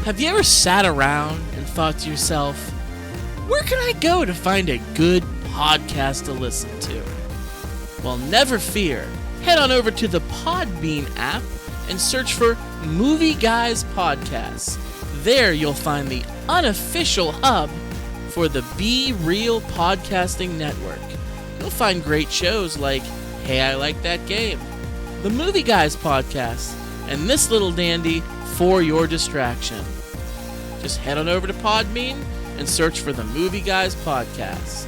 Have you ever sat around and thought to yourself, where can I go to find a good podcast to listen to? Well, never fear. Head on over to the Podbean app and search for Movie Guys Podcasts. There you'll find the unofficial hub for the Be Real Podcasting Network. You'll find great shows like Hey, I Like That Game, the Movie Guys Podcast, and this little dandy, For Your Distraction. Just head on over to Podbean and search for the Movie Guys Podcast.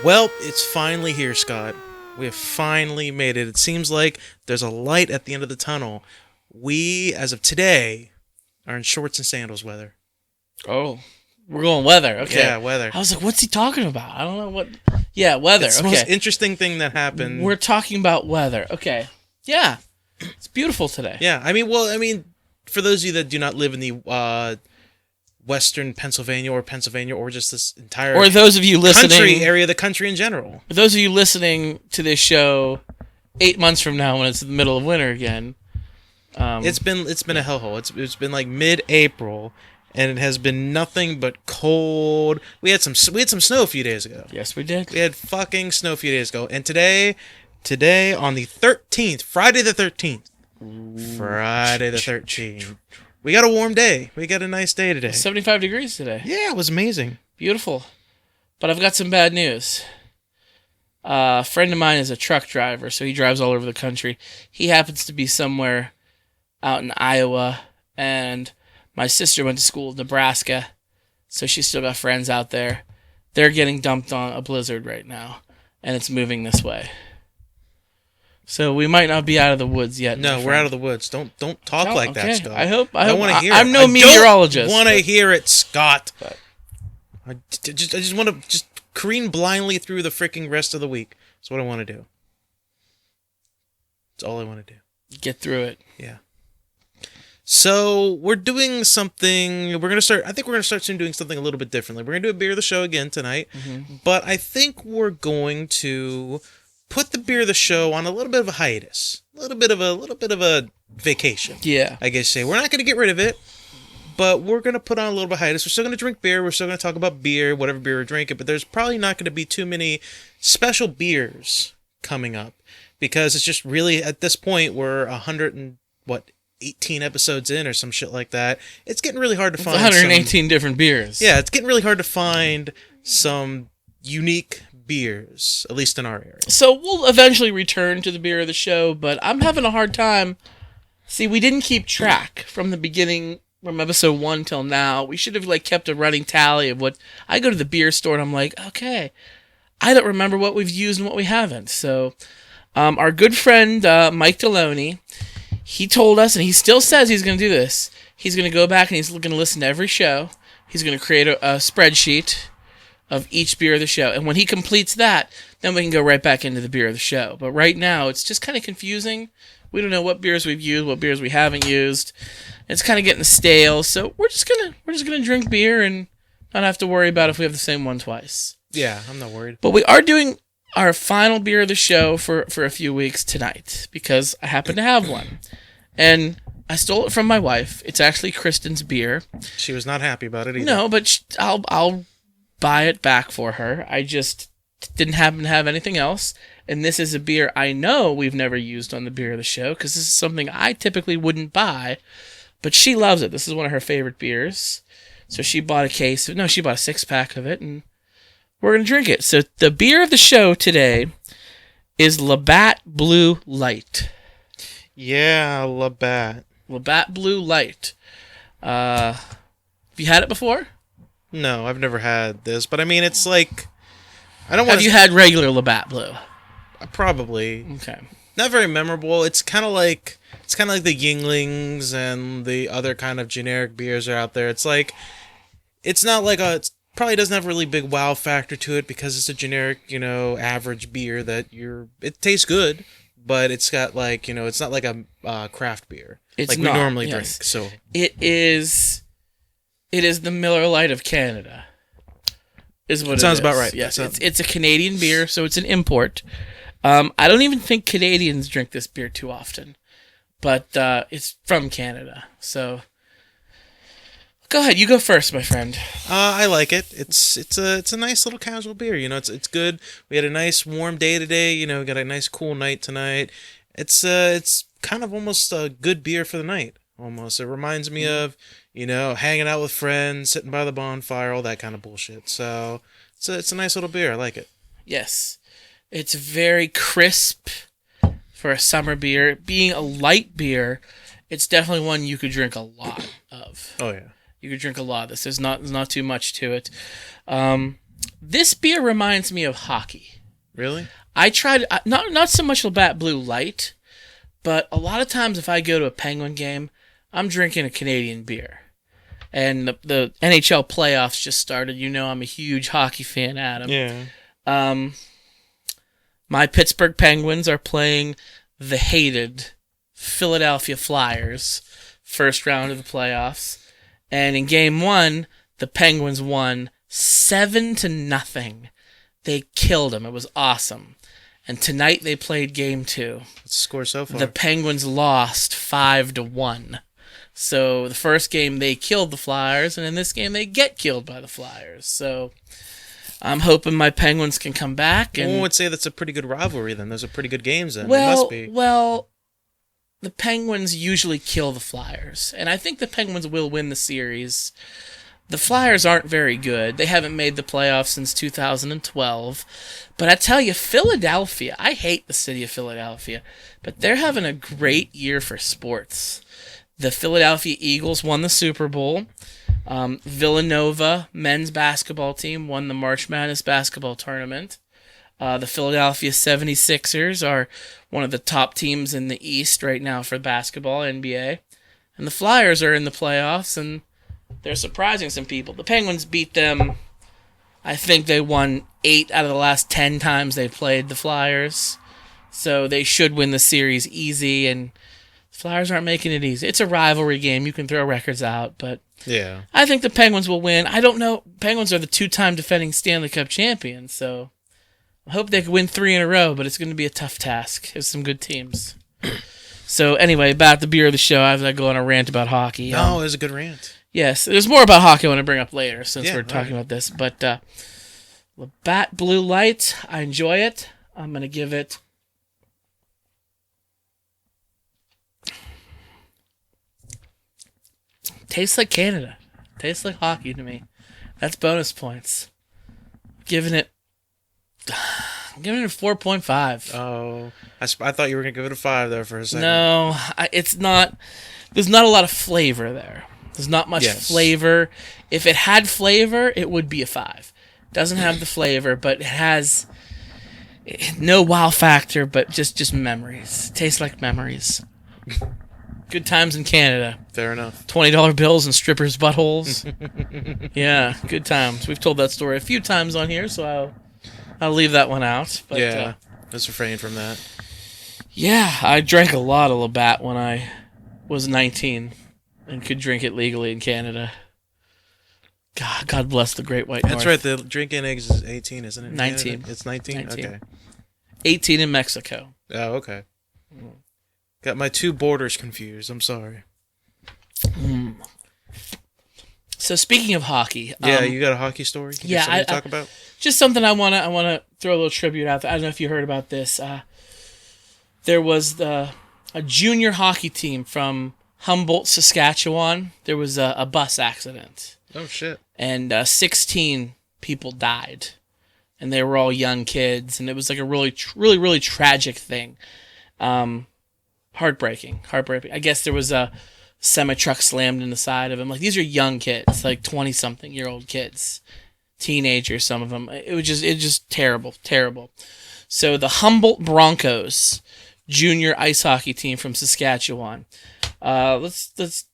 Well, it's finally here, Scott. We have finally made it. It seems like there's a light at the end of the tunnel. We, as of today, are in shorts and sandals weather. Oh, we're going weather. Okay. Yeah, weather. I was like, what's he talking about? I don't know what. Yeah, weather. It's the okay. most interesting thing that happened. We're talking about weather. Okay. Yeah. It's beautiful today. Yeah, I mean, for those of you that do not live in the Western Pennsylvania or just this entire or those of you listening, country area, the country in general. For those of you listening to this show 8 months from now when it's in the middle of winter again. It's been a hellhole. It's been like mid-April, and it has been nothing but cold. We had some snow a few days ago. Yes, we did. We had fucking snow a few days ago, and today on the 13th, Friday the 13th, we got a warm day. We got a nice day today. 75 degrees today. Yeah, it was amazing. Beautiful. But I've got some bad news. A friend of mine is a truck driver, so he drives all over the country. He happens to be somewhere out in Iowa, and my sister went to school in Nebraska, so she's still got friends out there. They're getting dumped on a blizzard right now, and it's moving this way. So we might not be out of the woods yet. No, we're out of the woods. Don't talk like that, Scott. I hope. I don't want to hear it. I'm no meteorologist. I don't want to hear it, Scott. I just want to just careen blindly through the freaking rest of the week. That's what I want to do. That's all I want to do. Get through it. Yeah. So we're doing something. I think we're gonna start soon doing something a little bit differently. We're gonna do a beer of the show again tonight, but I think we're going to put the beer of the show on a little bit of a hiatus, a little bit of a vacation. Yeah. I guess say we're not gonna get rid of it, but we're gonna put on a little bit of hiatus. We're still gonna drink beer. We're still gonna talk about beer, whatever beer we're drinking. But there's probably not gonna be too many special beers coming up because it's just really at this point we're 18 episodes in or some shit like that. It's getting really hard to find 118 different beers. Yeah, it's getting really hard to find some unique beers, at least in our area. So we'll eventually return to the beer of the show, but I'm having a hard time. See, we didn't keep track from the beginning, from episode 1 till now. We should have kept a running tally of what... I go to the beer store and I'm like, okay, I don't remember what we've used and what we haven't. So our good friend Mike Deloney, he told us, and he still says he's going to do this, he's going to go back and he's going to listen to every show. He's going to create a spreadsheet of each beer of the show. And when he completes that, then we can go right back into the beer of the show. But right now, it's just kind of confusing. We don't know what beers we've used, what beers we haven't used. It's kind of getting stale. So we're just gonna drink beer and not have to worry about if we have the same one twice. Yeah, I'm not worried. But we are doing our final beer of the show for a few weeks tonight because I happen to have one. And I stole it from my wife. It's actually Kristen's beer. She was not happy about it either. No, but I'll buy it back for her. I just didn't happen to have anything else. And this is a beer I know we've never used on the beer of the show because this is something I typically wouldn't buy. But she loves it. This is one of her favorite beers. So she bought a case. No, she bought a 6-pack of it. And we're going to drink it. So the beer of the show today is Labatt Blue Light. Yeah, Labatt. Labatt Blue Light. Have you had it before? No, I've never had this, but I mean, it's like I don't want. Have you had regular Labatt Blue? Probably. Okay. Not very memorable. It's kind of like the Yinglings and the other kind of generic beers are out there. It's like it's not like it probably doesn't have a really big wow factor to it because it's a generic, average beer that it tastes good, but it's got it's not like a craft beer It's like not, we normally yes. drink. So It is the Miller Lite of Canada. Is what it sounds is. about right. Yes, it's a Canadian beer, so it's an import. I don't even think Canadians drink this beer too often. but it's from Canada. So go ahead, you go first, my friend. I like it. It's a nice little casual beer. You know, it's good. We had a nice warm day today. You know, we got a nice cool night tonight. It's kind of almost a good beer for the night. Almost, it reminds me of, you know, hanging out with friends, sitting by the bonfire, all that kind of bullshit. So it's a nice little beer. I like it. Yes, it's very crisp for a summer beer. Being a light beer, it's definitely one you could drink a lot of. Oh yeah. You could drink a lot of this. There's not too much to it. This beer reminds me of hockey. Really? I tried not so much Labatt Blue Light, but a lot of times if I go to a Penguin game, I'm drinking a Canadian beer. And the NHL playoffs just started. You know I'm a huge hockey fan, Adam. Yeah. My Pittsburgh Penguins are playing the hated Philadelphia Flyers, first round of the playoffs. And in game 1, the Penguins won 7-0. They killed them. It was awesome. And tonight they played game 2. What's the score so far? The Penguins lost 5-1. So the first game they killed the Flyers, and in this game they get killed by the Flyers. So I'm hoping my Penguins can come back. And One would say that's a pretty good rivalry then. Those are pretty good games then. It must be. Well, the Penguins usually kill the Flyers, and I think the Penguins will win the series. The Flyers aren't very good. They haven't made the playoffs since 2012. But I tell you, Philadelphia, I hate the city of Philadelphia, but they're having a great year for sports. The Philadelphia Eagles won the Super Bowl. Villanova men's basketball team won the March Madness basketball tournament. The Philadelphia 76ers are one of the top teams in the East right now for basketball, NBA. And the Flyers are in the playoffs, and they're surprising some people. The Penguins beat them. I think they won 8 out of the last 10 times they played the Flyers. So they should win the series easy, and the Flyers aren't making it easy. It's a rivalry game. You can throw records out, but Yeah. I think the Penguins will win. I don't know. Penguins are the 2-time defending Stanley Cup champions, so I hope they can win 3 in a row, but it's going to be a tough task. There's some good teams. So anyway, about the beer of the show, I was going to go on a rant about hockey. No, it was a good rant. Yes, there's more about hockey I want to bring up later since Yeah, we're talking right. about this. But Labatt Blue Light, I enjoy it. I'm going to give it... Tastes like Canada. Tastes like hockey to me. That's bonus points. I'm giving it a 4.5. Oh, I thought you were going to give it a 5 there for a second. No, it's not. There's not a lot of flavor there. There's not much Yes. flavor. If it had flavor, it would be a 5. Doesn't have the flavor, but it has no wow factor, but just memories. Tastes like memories. Good times in Canada. Fair enough. $20 bills and strippers' buttholes. Yeah, good times. We've told that story a few times on here, so I'll leave that one out. But, Yeah, let's refrain from that. yeah, I drank a lot of Labatt when I was 19 and could drink it legally in Canada. God bless the Great White North. That's right, the drinking age is 18, isn't it? 19. It's 19? 19. Okay. 18 in Mexico. Oh, okay. Got my 2 borders confused. I'm sorry. So speaking of hockey, Yeah, you got a hockey story? You yeah, got something to I- talk about? just something I wanna throw a little tribute out there. I don't know if you heard about this. There was a junior hockey team from Humboldt, Saskatchewan. There was a bus accident, Oh, shit. and 16 people died, and they were all young kids, and it was like a really tragic thing. Heartbreaking. I guess there was a semi-truck slammed in the side of him. Like, these are young kids, like 20-something-year-old kids, teenagers, some of them. It was just terrible. So the Humboldt Broncos junior ice hockey team from Saskatchewan. Let's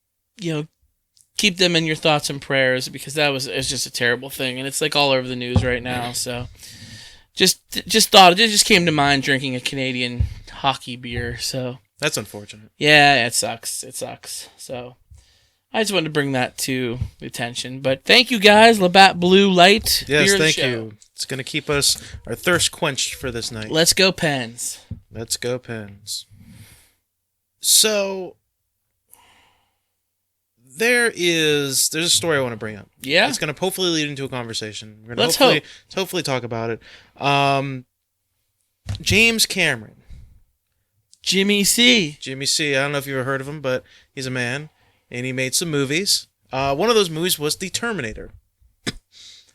keep them in your thoughts and prayers, because it's just a terrible thing, and it's like all over the news right now. So just thought it just came to mind drinking a Canadian hockey beer. So That's unfortunate. yeah, it sucks. So I just wanted to bring that to the attention. But thank you guys, Labatt Blue Light. Yes, beer of the thank show. you. It's going to keep our thirst quenched for this night. Let's go Pens. Let's go, Pens. So there's a story I want to bring up. Yeah? It's going to hopefully lead into a conversation. We're going Let's to hope. hopefully talk about it. James Cameron. Jimmy C. Jimmy C. I don't know if you've ever heard of him, but he's a man, and he made some movies. One of those movies was The Terminator.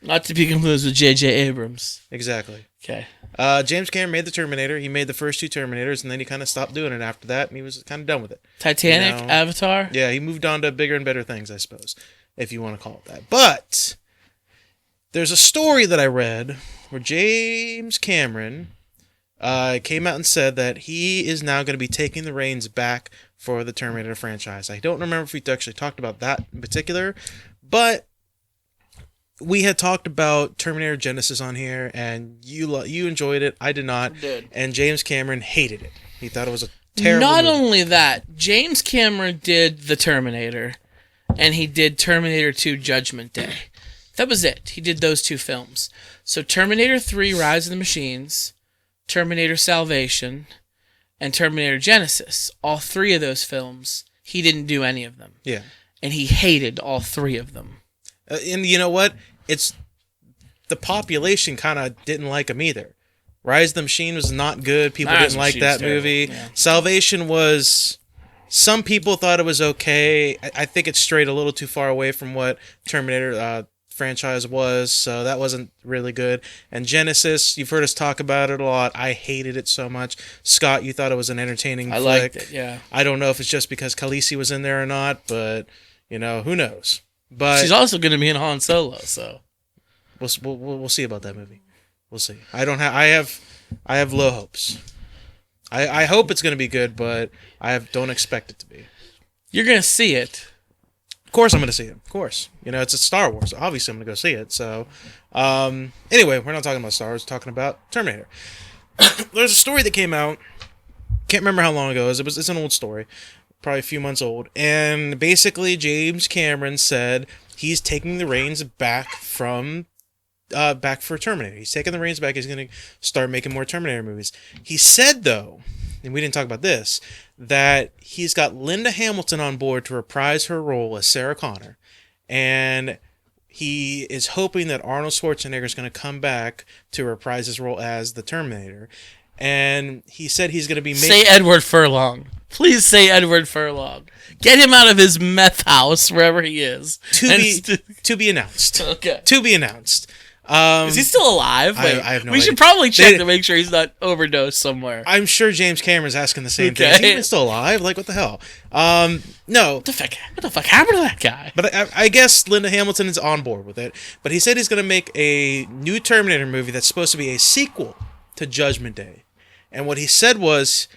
Not to be confused with J.J. Abrams. Exactly. Okay. James Cameron made The Terminator. He made the first 2 Terminators, and then he kind of stopped doing it after that, and he was kind of done with it. Titanic, You know? Avatar. Yeah, he moved on to bigger and better things, I suppose, if you want to call it that. But there's a story that I read where James Cameron came out and said that he is now going to be taking the reins back for the Terminator franchise. I don't remember if we actually talked about that in particular, but we had talked about Terminator Genesis on here, and you enjoyed it. I did not. I did. And James Cameron hated it. He thought it was a terrible Not movie. only that, James Cameron did The Terminator, and he did Terminator 2 Judgment Day. That was it. He did those 2 films. So Terminator 3 Rise of the Machines, Terminator Salvation, and Terminator Genesis. All 3 of those films, he didn't do any of them. Yeah. And he hated all 3 of them. And you know what? It's the population kind of didn't like him either. Rise of the Machine was not good. People Rise of didn't the like Machine's that terrible, movie. yeah. Salvation was... Some people thought it was okay. I think it strayed a little too far away from what Terminator franchise was, so that wasn't really good. And Genesis, you've heard us talk about it a lot. I hated it so much. Scott, you thought it was an entertaining flick. liked it, yeah. I don't know if it's just because Khaleesi was in there or not, but, who knows? But She's also going to be in Han Solo, so... We'll see about that movie. We'll see. I have low hopes. I hope it's going to be good, but don't expect it to be. You're going to see it. Of course I'm going to see it. Of course. It's a Star Wars. Obviously I'm going to go see it. So, anyway, we're not talking about Star Wars. We're talking about Terminator. There's a story that came out. Can't remember how long ago it was. It's an old story. Probably a few months old. And basically James Cameron said he's taking the reins back for Terminator. He's taking the reins back. He's going to start making more Terminator movies. He said, though, and we didn't talk about this, that he's got Linda Hamilton on board to reprise her role as Sarah Connor. And he is hoping that Arnold Schwarzenegger is going to come back to reprise his role as the Terminator. And he said he's going to be Say Edward Furlong. Please say Edward Furlong. Get him out of his meth house, wherever he is. to be announced. Okay. To be announced. Is he still alive? I have no We should idea. probably check to make sure he's not overdosed somewhere. I'm sure James Cameron's asking the same thing. Okay. Is he even still alive? Like, what the hell? No. What the fuck happened to that guy? But I guess Linda Hamilton is on board with it. But he said he's going to make a new Terminator movie that's supposed to be a sequel to Judgment Day. And what he said was,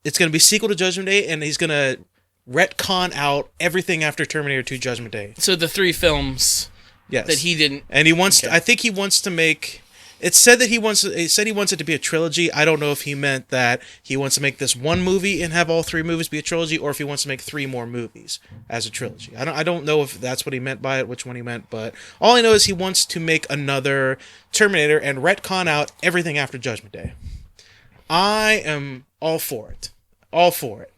it's going to be a sequel to Judgment Day, and he's going to retcon out everything after Terminator 2 Judgment Day. So the 3 films Yes. that he didn't... And he wants Okay. I think he wants to make... It said that he wants it to be a trilogy. I don't know if he meant that he wants to make this one movie and have all 3 movies be a trilogy, or if he wants to make 3 more movies as a trilogy. I don't know if that's what he meant by it, which one he meant, but all I know is he wants to make another Terminator and retcon out everything after Judgment Day. I am all for it. All for it.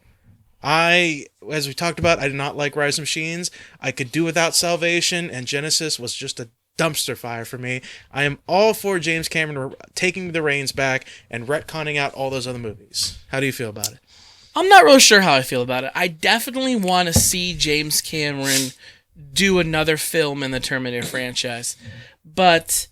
As we talked about, I did not like Rise of Machines. I could do without Salvation, and Genesis was just a dumpster fire for me. I am all for James Cameron taking the reins back and retconning out all those other movies. How do you feel about it? I'm not real sure how I feel about it. I definitely want to see James Cameron do another film in the Terminator franchise. But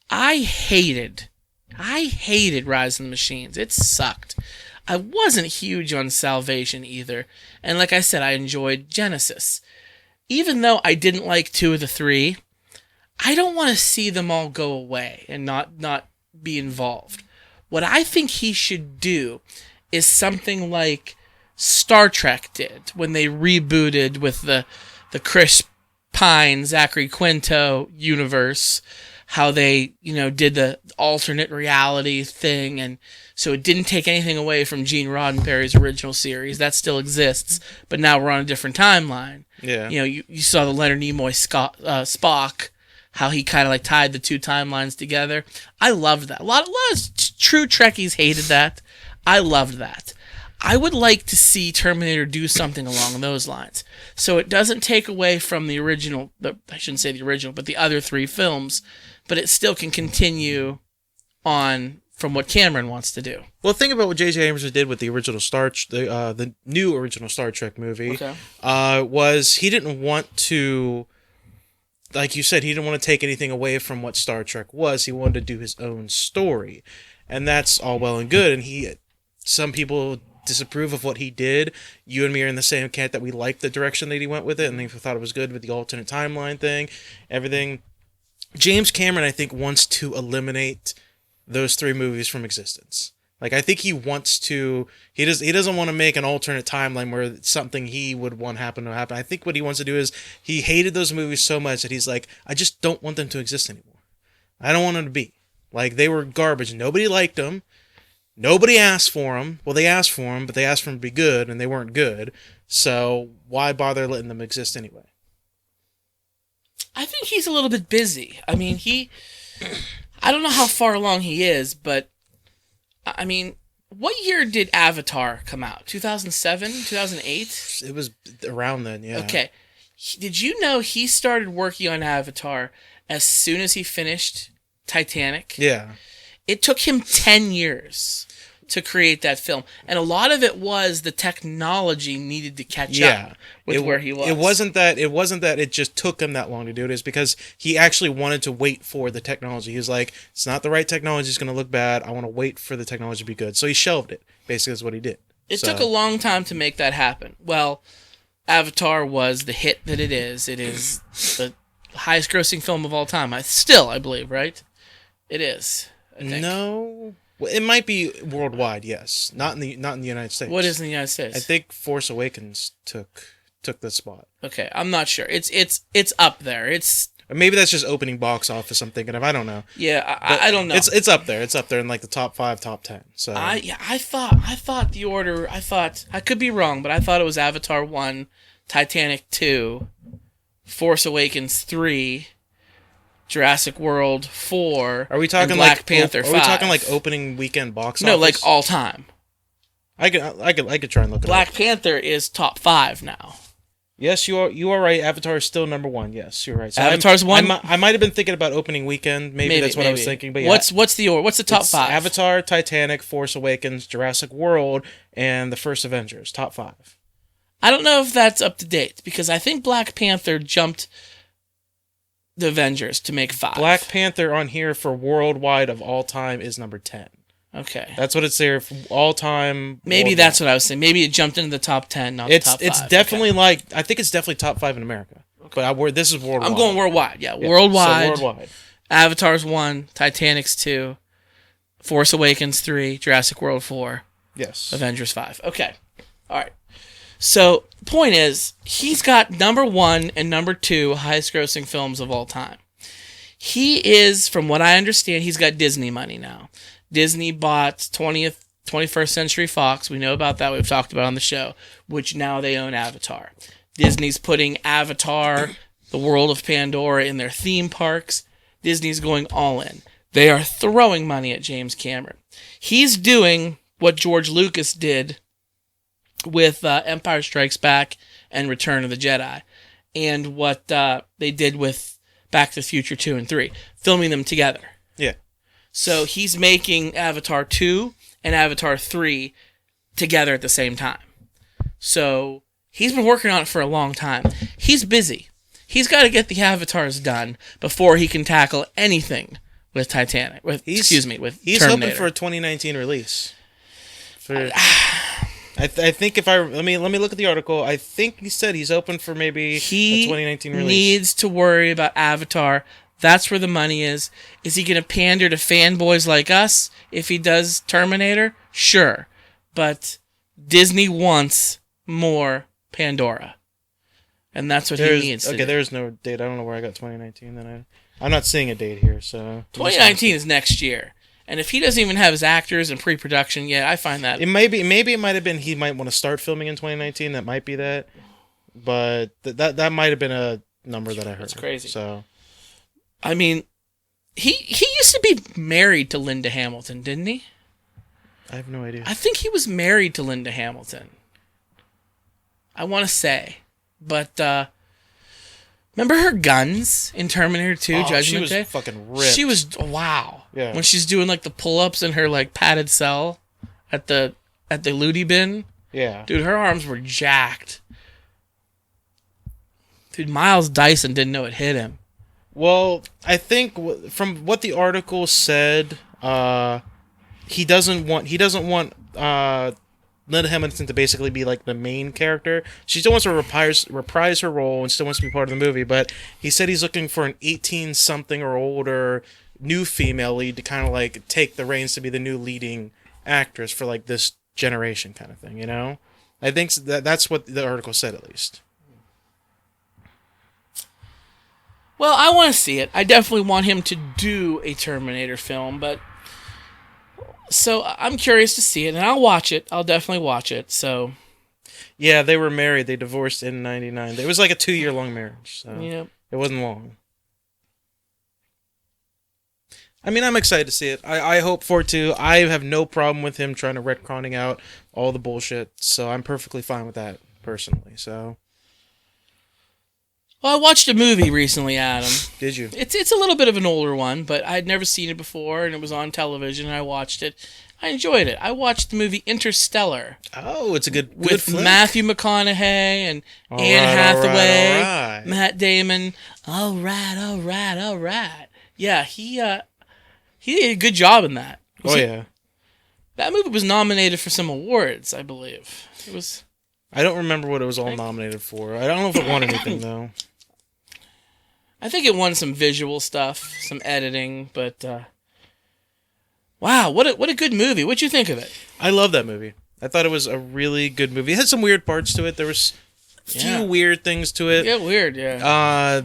I hated Rise of the Machines. It sucked. I wasn't huge on Salvation either. And like I said, I enjoyed Genesis. Even though I didn't like 2 of the 3, I don't want to see them all go away and not be involved. What I think he should do is something like Star Trek did when they rebooted with the Chris Pine, Zachary Quinto universe, how they, did the alternate reality thing, and so it didn't take anything away from Gene Roddenberry's original series. That still exists, but now we're on a different timeline. Yeah. You saw the Leonard Nimoy Spock, how he kind of like tied the 2 timelines together. I loved that. A lot of true Trekkies hated that. I loved that. I would like to see Terminator do something along those lines. So it doesn't take away from the original, I shouldn't say the original, but the other three films, but it still can continue on from what Cameron wants to do. Well, think about what J.J. Abrams did with the original the new original Star Trek movie. Okay. Was he didn't want to, like you said, he didn't want to take anything away from what Star Trek was. He wanted to do his own story, and that's all well and good. And some people disapprove of what he did. You and me are in the same camp that we like the direction that he went with it, and they thought it was good with the alternate timeline thing, everything. James Cameron, I think, wants to eliminate those three movies from existence. Like, I think he wants to. He doesn't want to make an alternate timeline where something he would want happen to happen. I think what he wants to do is he hated those movies so much that he's like, I just don't want them to exist anymore. I don't want them to be. Like, they were garbage. Nobody liked them. Nobody asked for them. Well, they asked for them, but they asked for them to be good, and they weren't good. So why bother letting them exist anyway? I think he's a little bit busy. I mean, I don't know how far along he is, but I mean, what year did Avatar come out? 2007? 2008? It was around then, yeah. Okay. Did you know he started working on Avatar as soon as he finished Titanic? Yeah. It took him 10 years to create that film. And a lot of it was the technology needed to catch up with where he was. It wasn't that it just took him that long to do it. It's because he actually wanted to wait for the technology. He was like, it's not the right technology, it's going to look bad. I want to wait for the technology to be good. So he shelved it. Basically, that's what he did. It took a long time to make that happen. Well, Avatar was the hit that it is. It is the highest grossing film of all time. I believe, right? It is. I think. No. Well, it might be worldwide, yes. Not in the United States. What is in the United States? I think Force Awakens took the spot. Okay, I'm not sure. It's up there. Or maybe that's just opening box office I'm thinking of. I don't know. Yeah, I don't know. It's up there. It's up there in like the top 5, top 10. So I thought the order. I could be wrong, but I thought it was Avatar 1, Titanic 2, Force Awakens 3, Jurassic World 4. Are we talking and Black like Panther 5? Are we talking like opening weekend box office? No, like all time. I could try and look it up. Black Panther is top 5 now. Yes, you are right. Avatar is still number 1. Yes, you're right. So Avatar's 1. I might have been thinking about opening weekend. Maybe that's what I was thinking. But yeah, what's the order? What's the top 5? Avatar, Titanic, Force Awakens, Jurassic World, and the first Avengers. Top 5. I don't know if that's up to date because I think Black Panther jumped the Avengers to make 5. Black Panther on here for worldwide of all time is number 10. Okay. That's what it's there for all time. Maybe worldwide. that's what I was saying. Maybe it jumped into the top 10, not the top 5. It's definitely I think it's definitely top 5 in America. Okay. But this is worldwide. I'm going worldwide. Yeah, worldwide. So worldwide. Avatar's 1, Titanic's 2, Force Awakens 3, Jurassic World 4. Yes. Avengers 5. Okay. All right. So, the point is, he's got number 1 and number 2 highest grossing films of all time. He is, from what I understand, he's got Disney money now. Disney bought 21st Century Fox. We know about that. We've talked about on the show, which now they own Avatar. Disney's putting Avatar, the World of Pandora, in their theme parks. Disney's going all in. They are throwing money at James Cameron. He's doing what George Lucas did with Empire Strikes Back and Return of the Jedi, and what they did with Back to the Future 2 and 3, filming them together. Yeah. So he's making Avatar 2 and Avatar 3 together at the same time. So he's been working on it for a long time. He's busy. He's got to get the Avatars done before he can tackle anything with Titanic. He's Terminator. Hoping for a 2019 release. I think let me look at the article. I think he said he's open for maybe a 2019 release. He needs to worry about Avatar. That's where the money is. Is he going to pander to fanboys like us if he does Terminator? Sure. But Disney wants more Pandora. And that's what he needs to do. There's no date. I don't know where I got 2019. Then I'm not seeing a date here. So 2019 is next year. And if he doesn't even have his actors in pre-production yet, I find that... Maybe it might have been he might want to start filming in 2019. That might be that. But that might have been a number that I heard. That's crazy. So... I mean, he used to be married to Linda Hamilton, didn't he? I have no idea. I think he was married to Linda Hamilton. I want to say. But, remember her guns in Terminator 2, Judgment she was Day? fucking ripped. She was, wow. Yeah. When she's doing, like, the pull-ups in her, like, padded cell at the Ludi bin. Yeah. Dude, her arms were jacked. Dude, Miles Dyson didn't know it hit him. Well, I think from what the article said, he doesn't want Linda Hamilton to basically be like the main character. She still wants to reprise her role and still wants to be part of the movie, but he said he's looking for an 18-something or older new female lead to kind of like take the reins to be the new leading actress for like this generation kind of thing, you know? I think that's what the article said, at least. Well, I want to see it. I definitely want him to do a Terminator film, but so I'm curious to see it, and I'll watch it. I'll definitely watch it. So Yeah, they were married. They divorced in '99. It was like a 2-year-long marriage, so yeah, it wasn't long. I mean, I'm excited to see it. I hope for it too. I have no problem with him trying to retconning out all the bullshit, so I'm perfectly fine with that, personally. So, well, I watched a movie recently, Adam. did you? It's a little bit of an older one, but I'd never seen it before, and it was on television, and I watched it. I enjoyed it. I watched the movie Interstellar Oh, it's a good with flick. Matthew McConaughey and All Anne right, Hathaway, all right. Matt Damon. All right. Yeah, he did a good job in that. Oh yeah. That movie was nominated for some awards, I believe. It was. I don't remember what it was all nominated for. I don't know if it won anything though. I think it won some visual stuff, some editing, but wow, what a good movie. What'd you think of it? I love that movie. I thought it was a really good movie. It had some weird parts to it. There was a few weird things to it. Yeah, weird, yeah.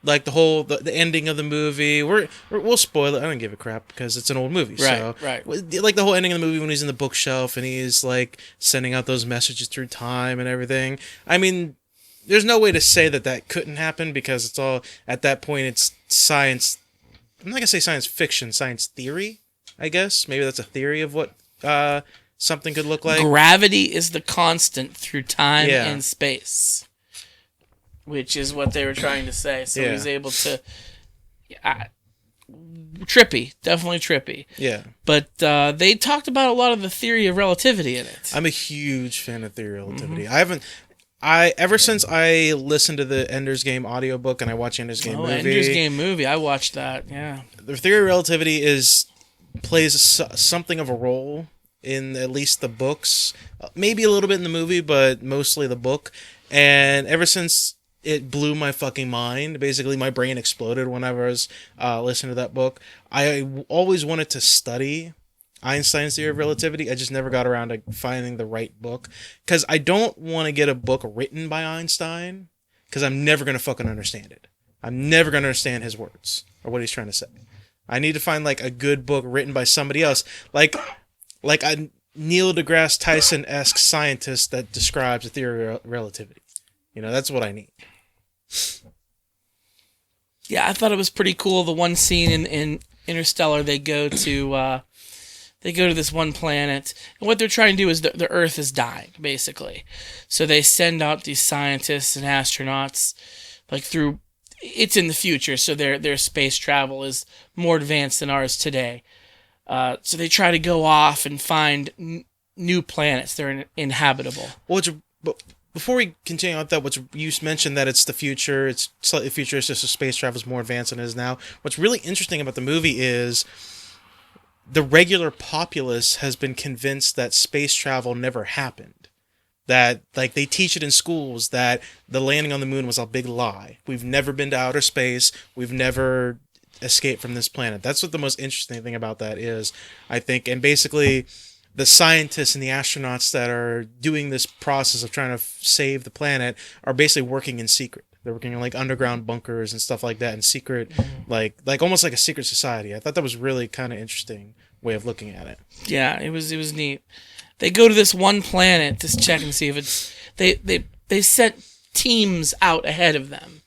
Like the ending of the movie. We'll spoil it. I don't give a crap because it's an old movie. Right. Like the whole ending of the movie when he's in the bookshelf and he's like sending out those messages through time and everything. I mean, there's no way to say that couldn't happen because it's all at that point it's science. I'm not gonna say science fiction, science theory. I guess maybe that's a theory of what something could look like. Gravity is the constant through time Yeah. and space, which is what they were trying to say. So he Yeah. was able to. Trippy, definitely trippy. Yeah. But they talked about a lot of the theory of relativity in it. I'm a huge fan of theory of relativity. Ever since I listened to the Ender's Game audiobook and I watched Ender's Game movie. Ender's Game movie, I watched that. Yeah. The theory of relativity plays something of a role in at least the books, maybe a little bit in the movie, but mostly the book. And ever since it blew my fucking mind, basically my brain exploded whenever I was listening to that book. I always wanted to study Einstein's theory of relativity. I just never got around to finding the right book because I don't want to get a book written by Einstein because I'm never going to fucking understand it. I'm never going to understand his words or what he's trying to say. I need to find like a good book written by somebody else, like a Neil deGrasse Tyson-esque scientist that describes the theory of relativity. You know, that's what I need. Yeah, I thought it was pretty cool. The one scene in Interstellar, they go to this one planet, and what they're trying to do is the Earth is dying, basically. So they send out these scientists and astronauts, like through. It's in the future, so their space travel is more advanced than ours today. So they try to go off and find new planets that are inhabitable. But before we continue on that, you mentioned that it's the future, it's slightly futuristic, so space travel is more advanced than it is now. What's really interesting about the movie is the regular populace has been convinced that space travel never happened. That, like, they teach it in schools that the landing on the moon was a big lie. We've never been to outer space. We've never escaped from this planet. That's what the most interesting thing about that is, I think. And basically, the scientists and the astronauts that are doing this process of trying to save the planet are basically working in secret. They're working in, like, underground bunkers and stuff like that in secret, like almost like a secret society. I thought that was really kind of interesting way of looking at it. Yeah, it was neat. They go to this one planet to check and see if it's. They sent teams out ahead of them,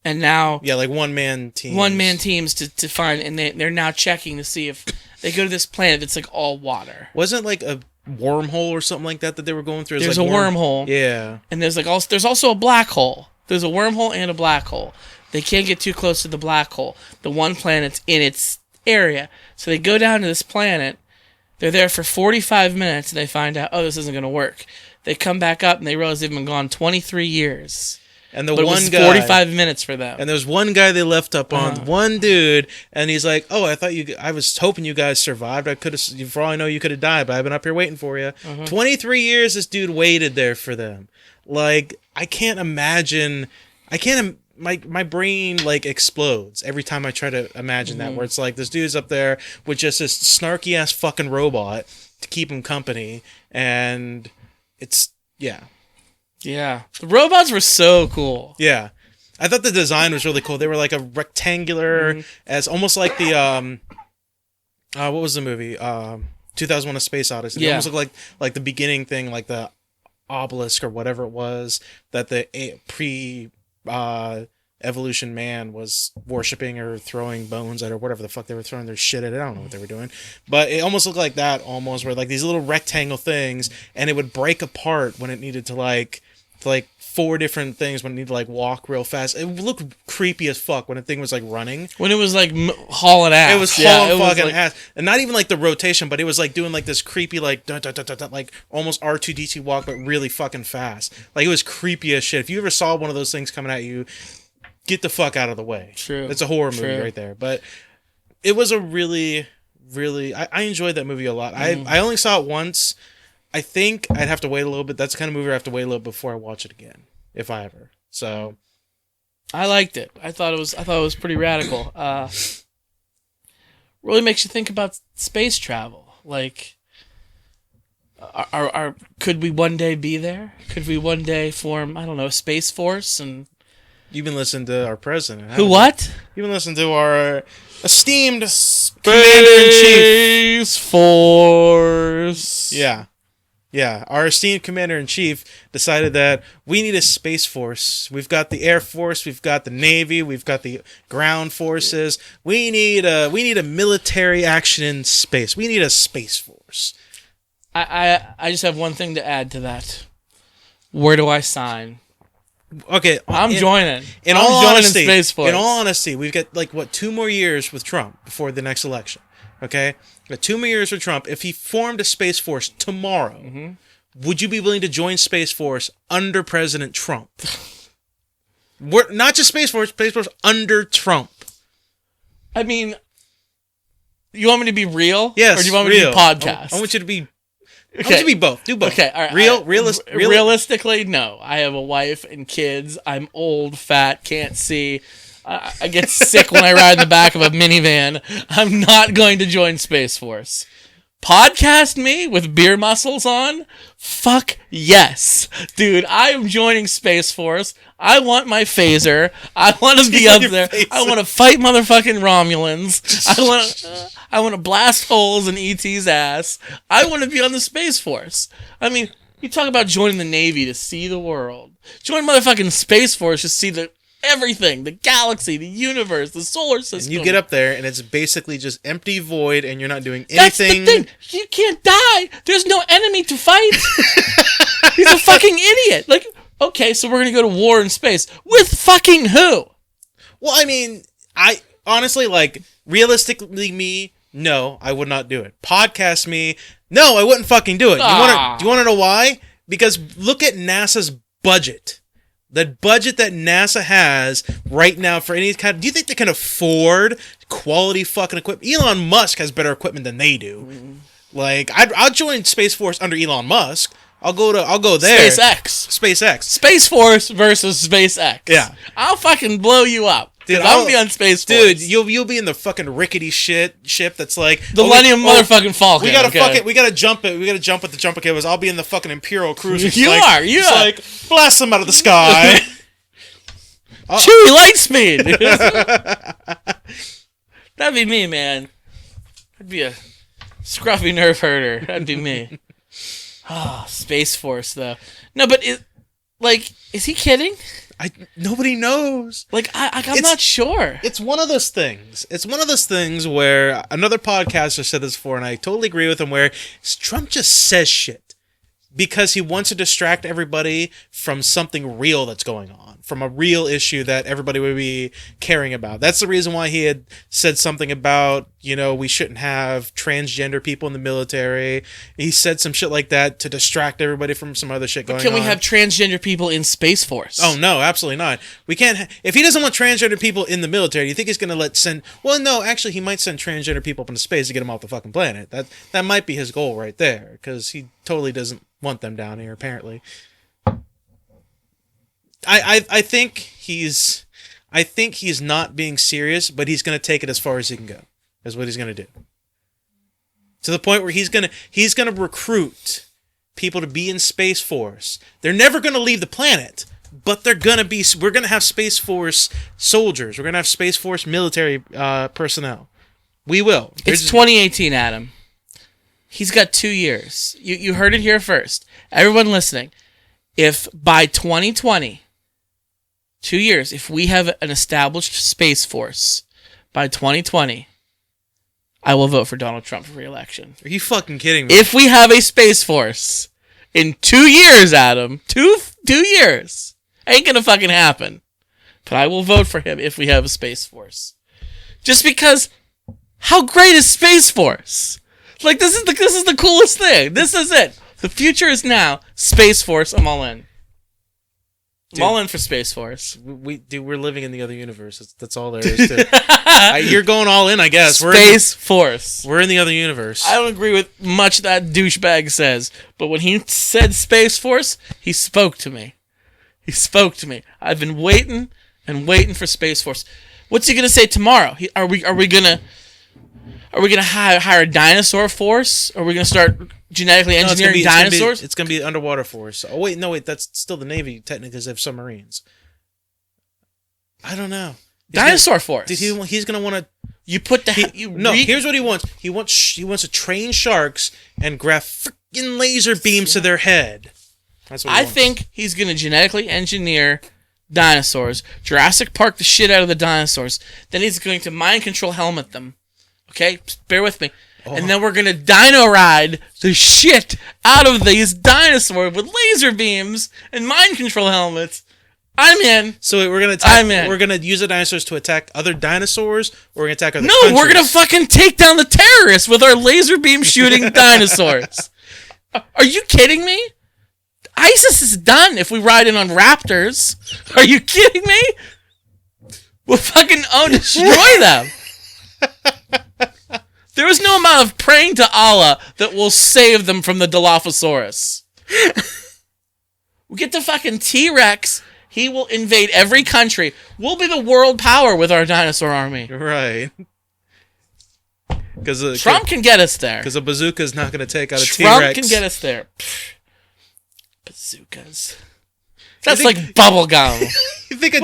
and now like one man teams. One man teams to find, and they're now checking to see if They go to this planet that's like all water. Wasn't like a wormhole or something like that they were going through? There's like a wormhole. Yeah. And there's also a black hole. There's a wormhole and a black hole. They can't get too close to the black hole. The one planet's in its area. So they go down to this planet. They're there for 45 minutes and they find out, oh, this isn't going to work. They come back up and they realize they've been gone 23 years. And the but one it was guy, 45 minutes for them. And there's one guy they left up on, one dude, and he's like, "Oh, I was hoping you guys survived. I could have, for all I know, you could have died, but I've been up here waiting for you." 23 years, this dude waited there for them. Like, I can't imagine. My brain like explodes every time I try to imagine that. Where it's like this dude's up there with just this snarky ass fucking robot to keep him company, and it's yeah. Yeah. The robots were so cool. Yeah. I thought the design was really cool. They were like a rectangular, as almost like the, what was the movie? 2001: A Space Odyssey. It almost looked like the beginning thing, like the obelisk or whatever it was that the evolution man was worshipping or throwing bones at or whatever the fuck they were throwing their shit at. I don't know what they were doing. But it almost looked like that almost, where like these little rectangle things, and it would break apart when it needed to like 4 different things when it needed to like walk real fast. It looked creepy as fuck when the thing was like running. When it was like hauling ass. It was hauling fucking ass. And not even like the rotation, but it was like doing like this creepy like dun, dun, dun, dun, dun, like almost R2-D2 walk, but really fucking fast. Like it was creepy as shit. If you ever saw one of those things coming at you, get the fuck out of the way. True. It's a horror movie right there. But it was a really, really... I enjoyed that movie a lot. I only saw it once. I think I'd have to wait a little bit. That's the kind of movie I have to wait a little before I watch it again, if I ever. So, I liked it. I thought it was pretty radical. Really makes you think about space travel. Like, could we one day be there? Could we one day form, I don't know, a space force? And you've been listening to our president. Who? What? You've been listening to our esteemed commander-in-chief. Space Force. Yeah, our esteemed commander-in-chief decided that we need a space force. We've got the Air Force, we've got the Navy, we've got the ground forces. We need a military action in space. We need a space force. I just have one thing to add to that. Where do I sign? Okay, I'm joining. In all honesty, Space Force. In all honesty, we've got 2 more years with Trump before the next election. Okay, we've got 2 more years with Trump. If he formed a space force tomorrow, would you be willing to join Space Force under President Trump? We're not just Space Force under Trump. I mean, you want me to be real? Yes, or do you want me to be podcast? I want you to be. Okay. I want you to be both. Do both. Okay, all right. Realistically, no. I have a wife and kids. I'm old, fat, can't see. I get sick when I ride in the back of a minivan. I'm not going to join Space Force. Podcast me with beer muscles on? Fuck yes. Dude, I am joining Space Force. I want my phaser. I want to be up there. I want to fight motherfucking Romulans. I want to blast holes in ET's ass. I want to be on the Space Force. I mean, you talk about joining the Navy to see the world. Join motherfucking Space Force to see everything, the galaxy, the universe, the solar system. And you get up there, and it's basically just empty void, and you're not doing anything. That's the thing. You can't die. There's no enemy to fight. He's a fucking idiot. Like, okay, so we're gonna go to war in space with fucking who? Well, I mean, I honestly, realistically, no, I would not do it. Podcast me, no, I wouldn't fucking do it. Do you want to know why? Because look at NASA's budget. The budget that NASA has right now for any kind of... Do you think they can afford quality fucking equipment? Elon Musk has better equipment than they do. I'll join Space Force under Elon Musk. I'll go there. SpaceX. Space Force versus SpaceX. Yeah. I'll fucking blow you up. Dude, I'll be on Space Force. Dude, you'll be in the fucking rickety ship that's like the Millennium motherfucking Falcon. We gotta jump it. We gotta jump with the jumper cables. I'll be in the fucking Imperial cruiser. You are. Blast them out of the sky. Chewie Lightspeed. That'd be me, man. I'd be a scruffy nerf herder. That'd be me. Space Force though. No, but is he kidding? Nobody knows. Like, I'm not sure. It's one of those things. It's one of those things where another podcaster said this before, and I totally agree with him, where Trump just says shit because he wants to distract everybody from something real that's going on, from a real issue that everybody would be caring about. That's the reason why he had said something about, we shouldn't have transgender people in the military. He said some shit like that to distract everybody from some other shit going on. Can we have transgender people in Space Force? Oh, no, absolutely not. We can't. If he doesn't want transgender people in the military, do you think he's going to send... Well, no, actually, he might send transgender people up into space to get them off the fucking planet. That might be his goal right there, because he totally doesn't want them down here, apparently. I think he's not being serious, but he's going to take it as far as he can go. Is what he's going to do. To the point where he's going to recruit people to be in Space Force. They're never going to leave the planet, but we're going to have Space Force soldiers. We're going to have Space Force military personnel. We will. It's 2018, Adam. He's got 2 years. You heard it here first. Everyone listening. If by 2020, 2 years, if we have an established Space Force by 2020, I will vote for Donald Trump for re-election. Are you fucking kidding me? If we have a Space Force in 2 years, Adam, 2 years, ain't gonna fucking happen. But I will vote for him if we have a Space Force. Just because, how great is Space Force? Like, this is the coolest thing. This is it. The future is now. Space Force, I'm all in. I'm all in for Space Force. We're living in the other universe. That's all there is to it. You're going all in, I guess. Space Force. We're in the other universe. I don't agree with much that douchebag says, but when he said Space Force, he spoke to me. He spoke to me. I've been waiting and waiting for Space Force. What's he gonna say tomorrow? Are we gonna hire a dinosaur force? Are we gonna start genetically engineering dinosaurs? It's gonna be an underwater force. Oh wait, no wait, that's still the Navy technically, because they have submarines. I don't know. Dinosaur force. He's gonna want to. You put the here's what he wants. He wants to train sharks and graft freaking laser beams to their head. That's what he wants. think he's gonna genetically engineer dinosaurs, Jurassic Park the shit out of the dinosaurs. Then he's going to mind control helmet them. Okay, bear with me. Oh. And then we're gonna dino ride the shit out of these dinosaurs with laser beams and mind control helmets. I'm in. So we're gonna use the dinosaurs to attack other dinosaurs, or we're gonna attack other countries? We're gonna fucking take down the terrorists with our laser beam shooting dinosaurs. Are you kidding me? ISIS is done if we ride in on raptors. Are you kidding me? We'll fucking destroy them. There is no amount of praying to Allah that will save them from the Dilophosaurus. We get the fucking T-Rex. He will invade every country. We'll be the world power with our dinosaur army. Right. Trump can get us there. Because a bazooka is not going to take out a T-Rex. Trump can get us there. Bazookas. That's like bubble gum. You think a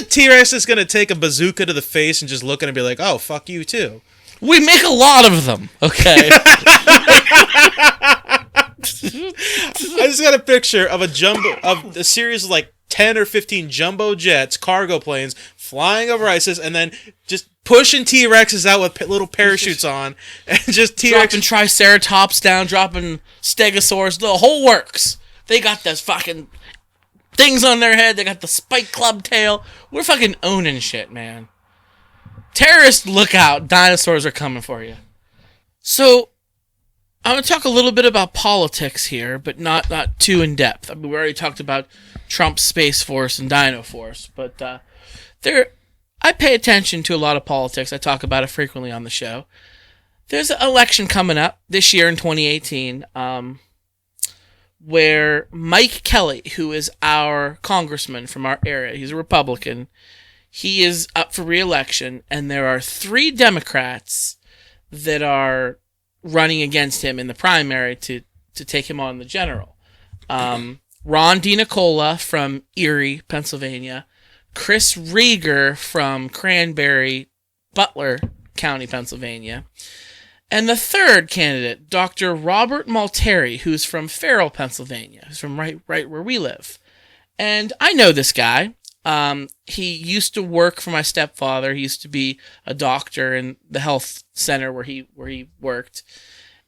T-Rex is going to take a bazooka to the face and just look at it and be like, oh, fuck you too? We make a lot of them, okay? I just got a picture of a series of like 10 or 15 jumbo jets, cargo planes, flying over ISIS, and then just pushing T-Rexes out with little parachutes on, and just T-Rex... Dropping Triceratops down, dropping Stegosaurus, the whole works. They got those fucking things on their head, they got the spike club tail. We're fucking owning shit, man. Terrorists, look out. Dinosaurs are coming for you. So, I'm going to talk a little bit about politics here, but not too in depth. I mean, we already talked about Trump's Space Force and Dino Force, but I pay attention to a lot of politics. I talk about it frequently on the show. There's an election coming up this year in 2018, where Mike Kelly, who is our congressman from our area, he's a Republican, he is up for re-election, and there are 3 Democrats that are running against him in the primary to take him on the general. Ron DiNicola from Erie, Pennsylvania, Chris Rieger from Cranberry, Butler County, Pennsylvania, and the third candidate, Dr. Robert Malteri, who's from Farrell, Pennsylvania, who's from right where we live. And I know this guy. He used to work for my stepfather. He used to be a doctor in the health center where he worked.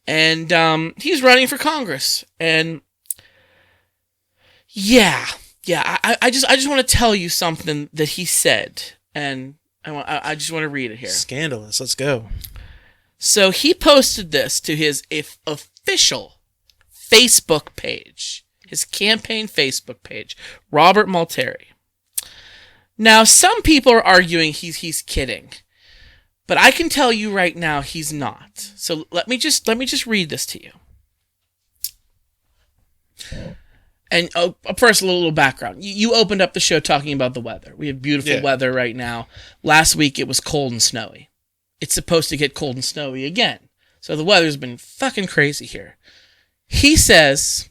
And he's running for Congress. And yeah, I just want to tell you something that he said, and I just want to read it here. Scandalous. Let's go. So he posted this to his official Facebook page, his campaign Facebook page, Robert Malteri. Now, some people are arguing he's kidding, but I can tell you right now he's not. So let me just read this to you. And first, a little background. You opened up the show talking about the weather. We have beautiful weather right now. Last week it was cold and snowy. It's supposed to get cold and snowy again. So the weather's been fucking crazy here. He says,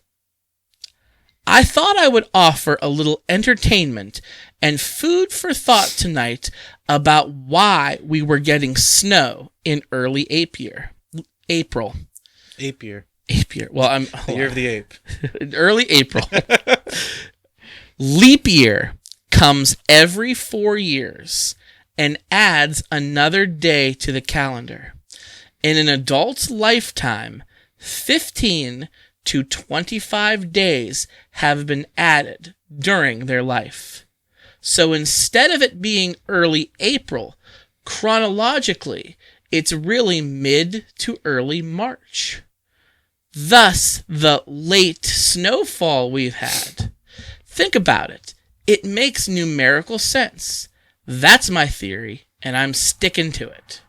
I thought I would offer a little entertainment and food for thought tonight about why we were getting snow in early April. Ape year. Well, I'm the year of the ape. In early April. Leap year comes every 4 years and adds another day to the calendar. In an adult's lifetime, 15 to 25 days have been added during their life. So instead of it being early April, chronologically, it's really mid to early March. Thus, the late snowfall we've had. Think about it. It makes numerical sense. That's my theory, and I'm sticking to it.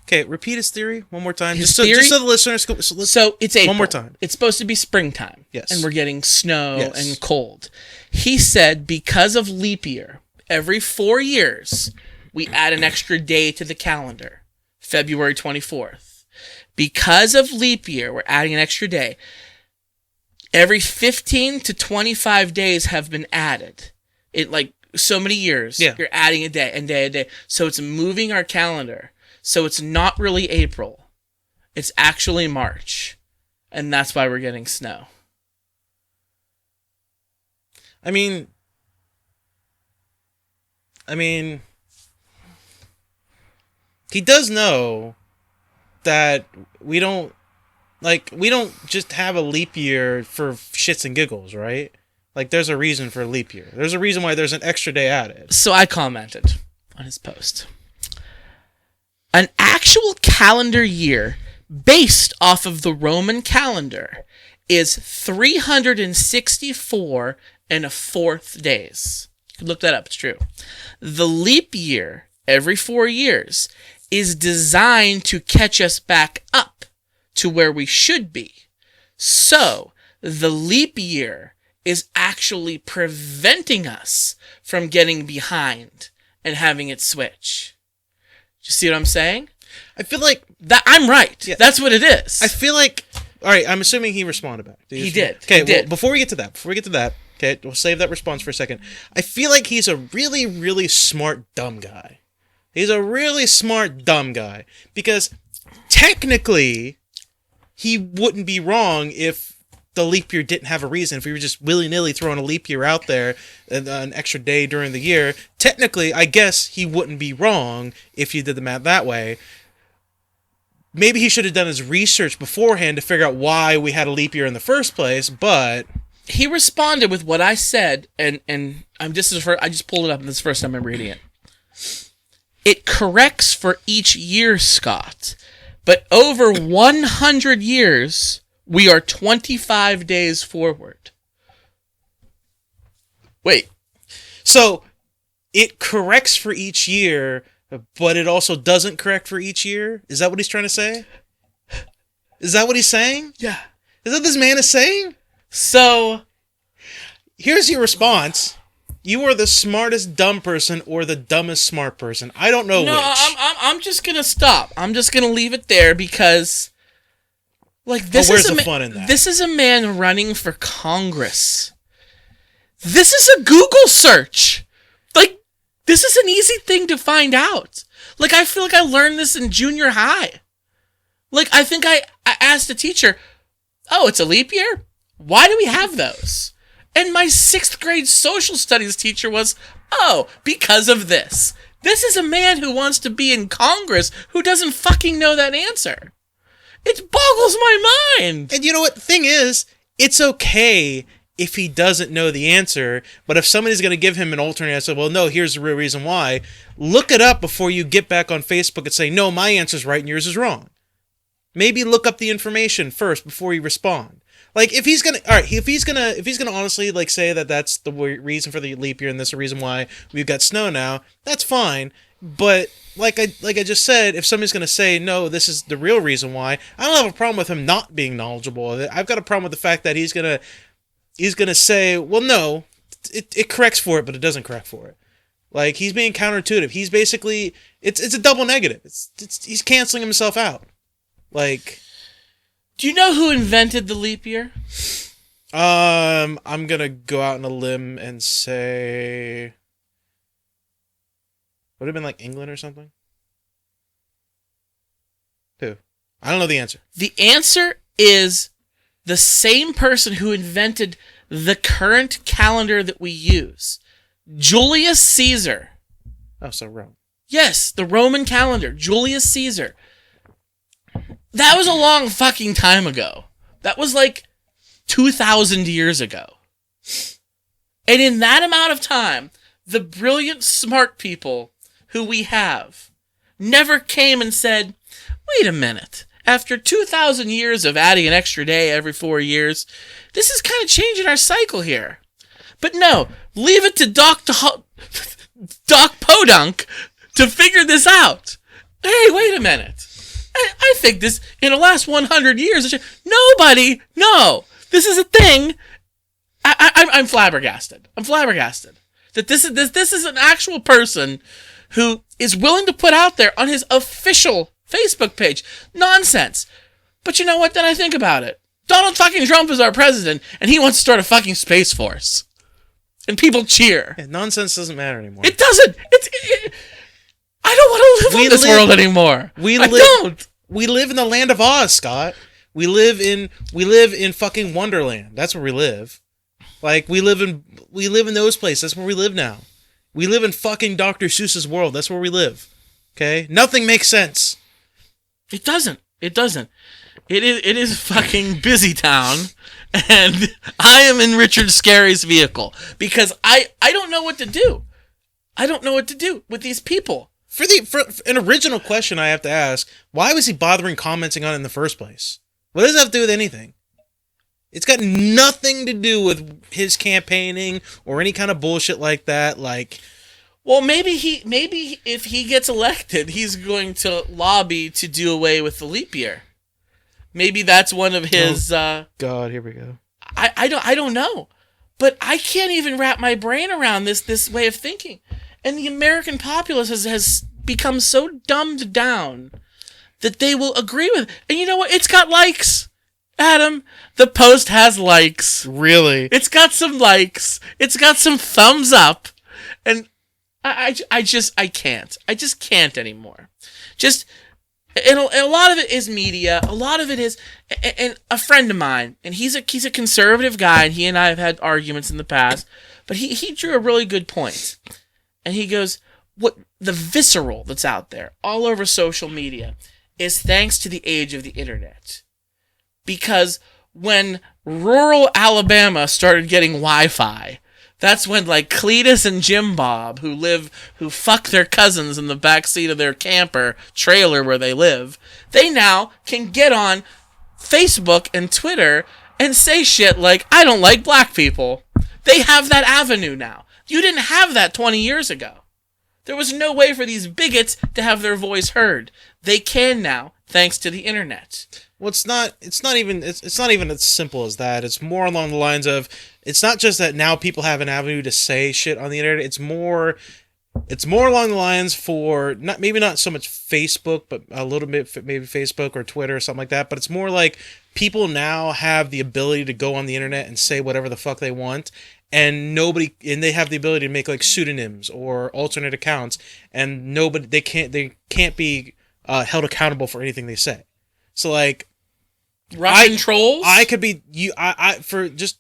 Okay, repeat his theory one more time. His just theory? so the listeners... So it's April. One more time. It's supposed to be springtime. Yes. And we're getting snow Yes. and cold. He said because of leap year, every 4 years, we add an extra day to the calendar. February 24th. Because of leap year, we're adding an extra day. Every 15 to 25 days have been added. It like so many years, you're adding a day. So it's moving our calendar. So it's not really April. It's actually March. And that's why we're getting snow. I mean, he does know that we don't just have a leap year for shits and giggles, right? Like, there's a reason for a leap year. There's a reason why there's an extra day added. So I commented on his post. An actual calendar year based off of the Roman calendar is 364 and a fourth days. You can look that up, it's true. The leap year, every 4 years, is designed to catch us back up to where we should be. So, the leap year is actually preventing us from getting behind and having it switch. Do you see what I'm saying? I feel like... that I'm right. Yeah. That's what it is. I feel like... All right, I'm assuming he responded back. He did. Okay, He did. well, before we get to that, okay, we'll save that response for a second. I feel like he's a really, really smart, dumb guy. He's a really smart, dumb guy. Because technically, he wouldn't be wrong if the leap year didn't have a reason. If we were just willy-nilly throwing a leap year out there, and an extra day during the year, technically, I guess he wouldn't be wrong if you did the math that way. Maybe he should have done his research beforehand to figure out why we had a leap year in the first place, but... He responded with what I said, and I just pulled it up, and this is the first time I'm reading it. It corrects for each year, Scott, but over 100 years, we are 25 days forward. Wait. So, it corrects for each year, but it also doesn't correct for each year? Is that what he's trying to say? Is that what he's saying? Yeah. Is that what this man is saying? So, here's your response. You are the smartest dumb person or the dumbest smart person. I don't know which. I'm just gonna stop. I'm just gonna leave it there because, like, where's the fun in that? This is a man running for Congress. This is a Google search. Like, this is an easy thing to find out. Like, I feel like I learned this in junior high. Like, I think I asked a teacher, "Oh, it's a leap year? Why do we have those?" And my 6th grade social studies teacher was, oh, because of this. This is a man who wants to be in Congress who doesn't fucking know that answer. It boggles my mind. And you know what? The thing is, it's okay if he doesn't know the answer, but if somebody's going to give him an alternate answer, well, no, here's the real reason why, look it up before you get back on Facebook and say, no, my answer's right and yours is wrong. Maybe look up the information first before you respond. Like, if he's gonna honestly, like, say that that's the reason for the leap year and that's the reason why we've got snow now, that's fine. But like I just said, if somebody's gonna say no, this is the real reason why, I don't have a problem with him not being knowledgeable of it. I've got a problem with the fact that he's gonna say, well, no, it corrects for it, but it doesn't correct for it. Like, he's being counterintuitive. He's basically, it's a double negative. He's canceling himself out. Like, do you know who invented the leap year? I'm gonna go out on a limb and say, would it have been like England or something? Who? I don't know the answer. The answer is the same person who invented the current calendar that we use. Julius Caesar. Oh, so Rome. Yes, the Roman calendar. Julius Caesar. That was a long fucking time ago. That was like 2,000 years ago. And in that amount of time, the brilliant, smart people who we have never came and said, wait a minute. After 2,000 years of adding an extra day every 4 years, this is kind of changing our cycle here. But no, leave it to Doc Podunk to figure this out. Hey, wait a minute. I think this, in the last 100 years, nobody, no, this is a thing. I'm flabbergasted. I'm flabbergasted that this is an actual person who is willing to put out there on his official Facebook page. Nonsense. But you know what? Then I think about it. Donald fucking Trump is our president, and he wants to start a fucking space force. And people cheer. Yeah, nonsense doesn't matter anymore. It doesn't. I don't want to live in this world anymore. I don't. We live in the land of Oz, Scott. We live in fucking Wonderland. That's where we live. Like, we live in those places. That's where we live now. We live in fucking Dr. Seuss's world. That's where we live. Okay? Nothing makes sense. It doesn't. It doesn't. It is fucking busy town, and I am in Richard Scarry's vehicle because I don't know what to do. I don't know what to do with these people. For an original question I have to ask, why was he bothering commenting on it in the first place? What does that have to do with anything? It's got nothing to do with his campaigning or any kind of bullshit like that. Like, well, maybe if he gets elected, he's going to lobby to do away with the leap year. Maybe that's one of his. God, here we go. I don't know, but I can't even wrap my brain around this way of thinking. And the American populace has become so dumbed down that they will agree with it. And you know what? It's got likes, Adam. The post has likes. Really? It's got some likes. It's got some thumbs up. And I can't. I just can't anymore. And a lot of it is media. A lot of it is, and a friend of mine, and he's a conservative guy, and he and I have had arguments in the past, but he drew a really good point. And he goes, what the visceral that's out there all over social media is thanks to the age of the internet. Because when rural Alabama started getting Wi-Fi, that's when like Cletus and Jim Bob, who fuck their cousins in the backseat of their camper trailer where they live, they now can get on Facebook and Twitter and say shit like, I don't like black people. They have that avenue now. You didn't have that 20 years ago. There was no way for these bigots to have their voice heard. They can now, thanks to the internet. Well, it's not even as simple as that. It's more along the lines of, it's not just that now people have an avenue to say shit on the internet. It's more along the lines for not so much Facebook, but a little bit maybe Facebook or Twitter or something like that. But it's more like people now have the ability to go on the internet and say whatever the fuck they want. And they have the ability to make like pseudonyms or alternate accounts, and they can't be held accountable for anything they say. So like, Russian trolls? I could be for just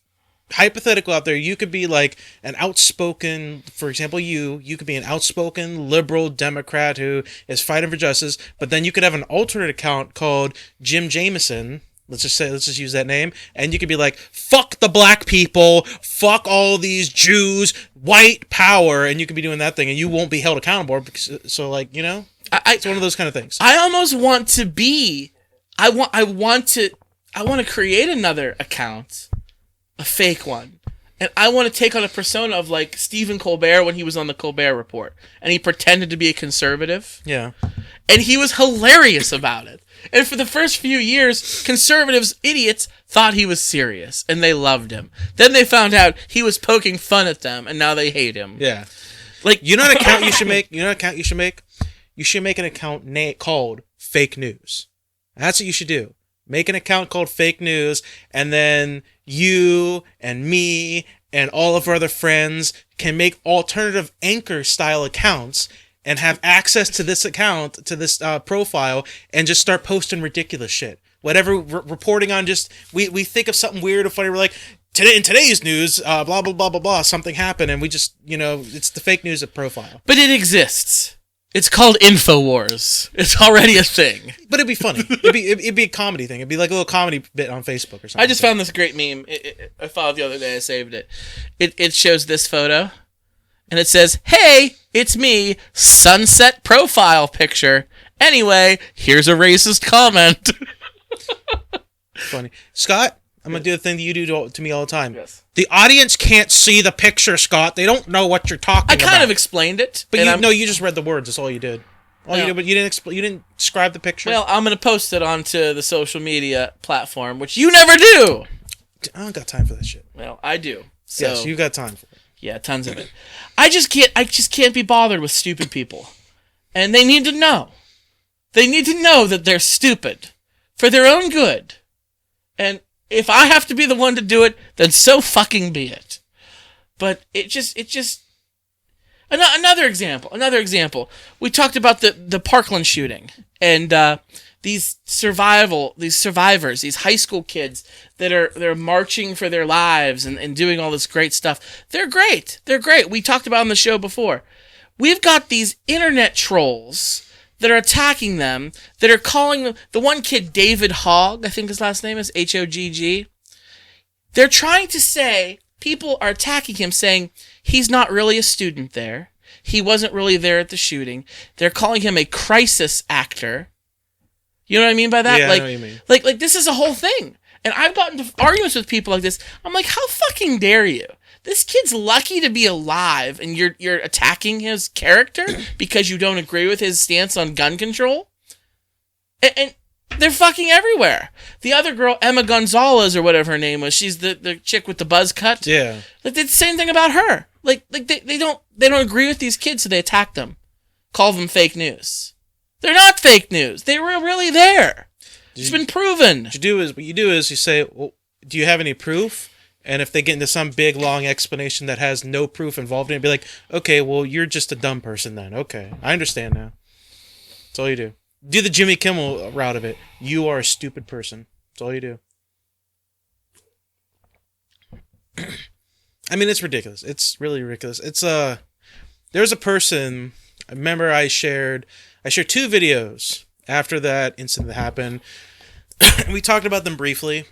hypothetical out there, you could be like an outspoken, for example, you could be an outspoken liberal Democrat who is fighting for justice, but then you could have an alternate account called Jim Jameson. Let's just use that name, and you could be like, fuck the black people, fuck all these Jews, white power, and you could be doing that thing, and you won't be held accountable. Because, so, like, you know, it's one of those kind of things. I almost want to be, I want to create another account, a fake one. And I want to take on a persona of like Stephen Colbert when he was on the Colbert Report, and he pretended to be a conservative. Yeah. And he was hilarious about it. And for the first few years, conservatives, idiots, thought he was serious, and they loved him. Then they found out he was poking fun at them, and now they hate him. Yeah. Like, you know what account you should make? You know what account you should make? You should make an account called Fake News. That's what you should do. Make an account called Fake News, and then you and me and all of our other friends can make alternative Anchor-style accounts and have access to this account, to this profile, and just start posting ridiculous shit. Whatever, reporting on just, we think of something weird or funny, we're like, today in today's news, blah, blah, blah, blah, blah, something happened, and we just, you know, it's the Fake News profile. But it exists. It's called InfoWars. It's already a thing. But it'd be funny. It'd be a comedy thing. It'd be like a little comedy bit on Facebook or something. I just found this great meme. I followed it the other day. I saved it. It shows this photo, and it says, "Hey, it's me, sunset profile picture. Anyway, here's a racist comment." Funny. Scott, I'm going to do the thing that you do to me all the time. Yes. The audience can't see the picture, Scott. They don't know what you're talking about. I kind of explained it. But you just read the words. That's all you did. You did, but you didn't describe the picture. Well, I'm going to post it onto the social media platform, which you never do. I don't got time for that shit. Well, I do. So, yes, you got time for it. Yeah, tons of it. I just can't be bothered with stupid people. And they need to know. They need to know that they're stupid for their own good. And if I have to be the one to do it, then so fucking be it. But it just another example. We talked about the Parkland shooting and these survivors, these high school kids they're marching for their lives and doing all this great stuff. They're great. We talked about on the show before. We've got these internet trolls that are attacking them, that are calling them, the one kid, David Hogg, I think his last name is Hogg. They're trying to say, people are attacking him saying he's not really a student there. He wasn't really there at the shooting. They're calling him a crisis actor. You know what I mean by that? Yeah, like, I know what you mean. Like this is a whole thing. And I've gotten into arguments with people like this. I'm like, how fucking dare you? This kid's lucky to be alive, and you're attacking his character because you don't agree with his stance on gun control? And they're fucking everywhere. The other girl, Emma Gonzalez, or whatever her name was, she's the chick with the buzz cut. Yeah. Like, they did the same thing about her. Like they don't agree with these kids, so they attack them. Call them fake news. They're not fake news. They were really there. It's been proven. What you do is you say, well, do you have any proof? And if they get into some big, long explanation that has no proof involved in it, be like, okay, well, you're just a dumb person then. Okay, I understand now. That's all you do. Do the Jimmy Kimmel route of it. You are a stupid person. That's all you do. I mean, it's ridiculous. It's really ridiculous. There's a person, I remember I shared 2 videos after that incident that happened. We talked about them briefly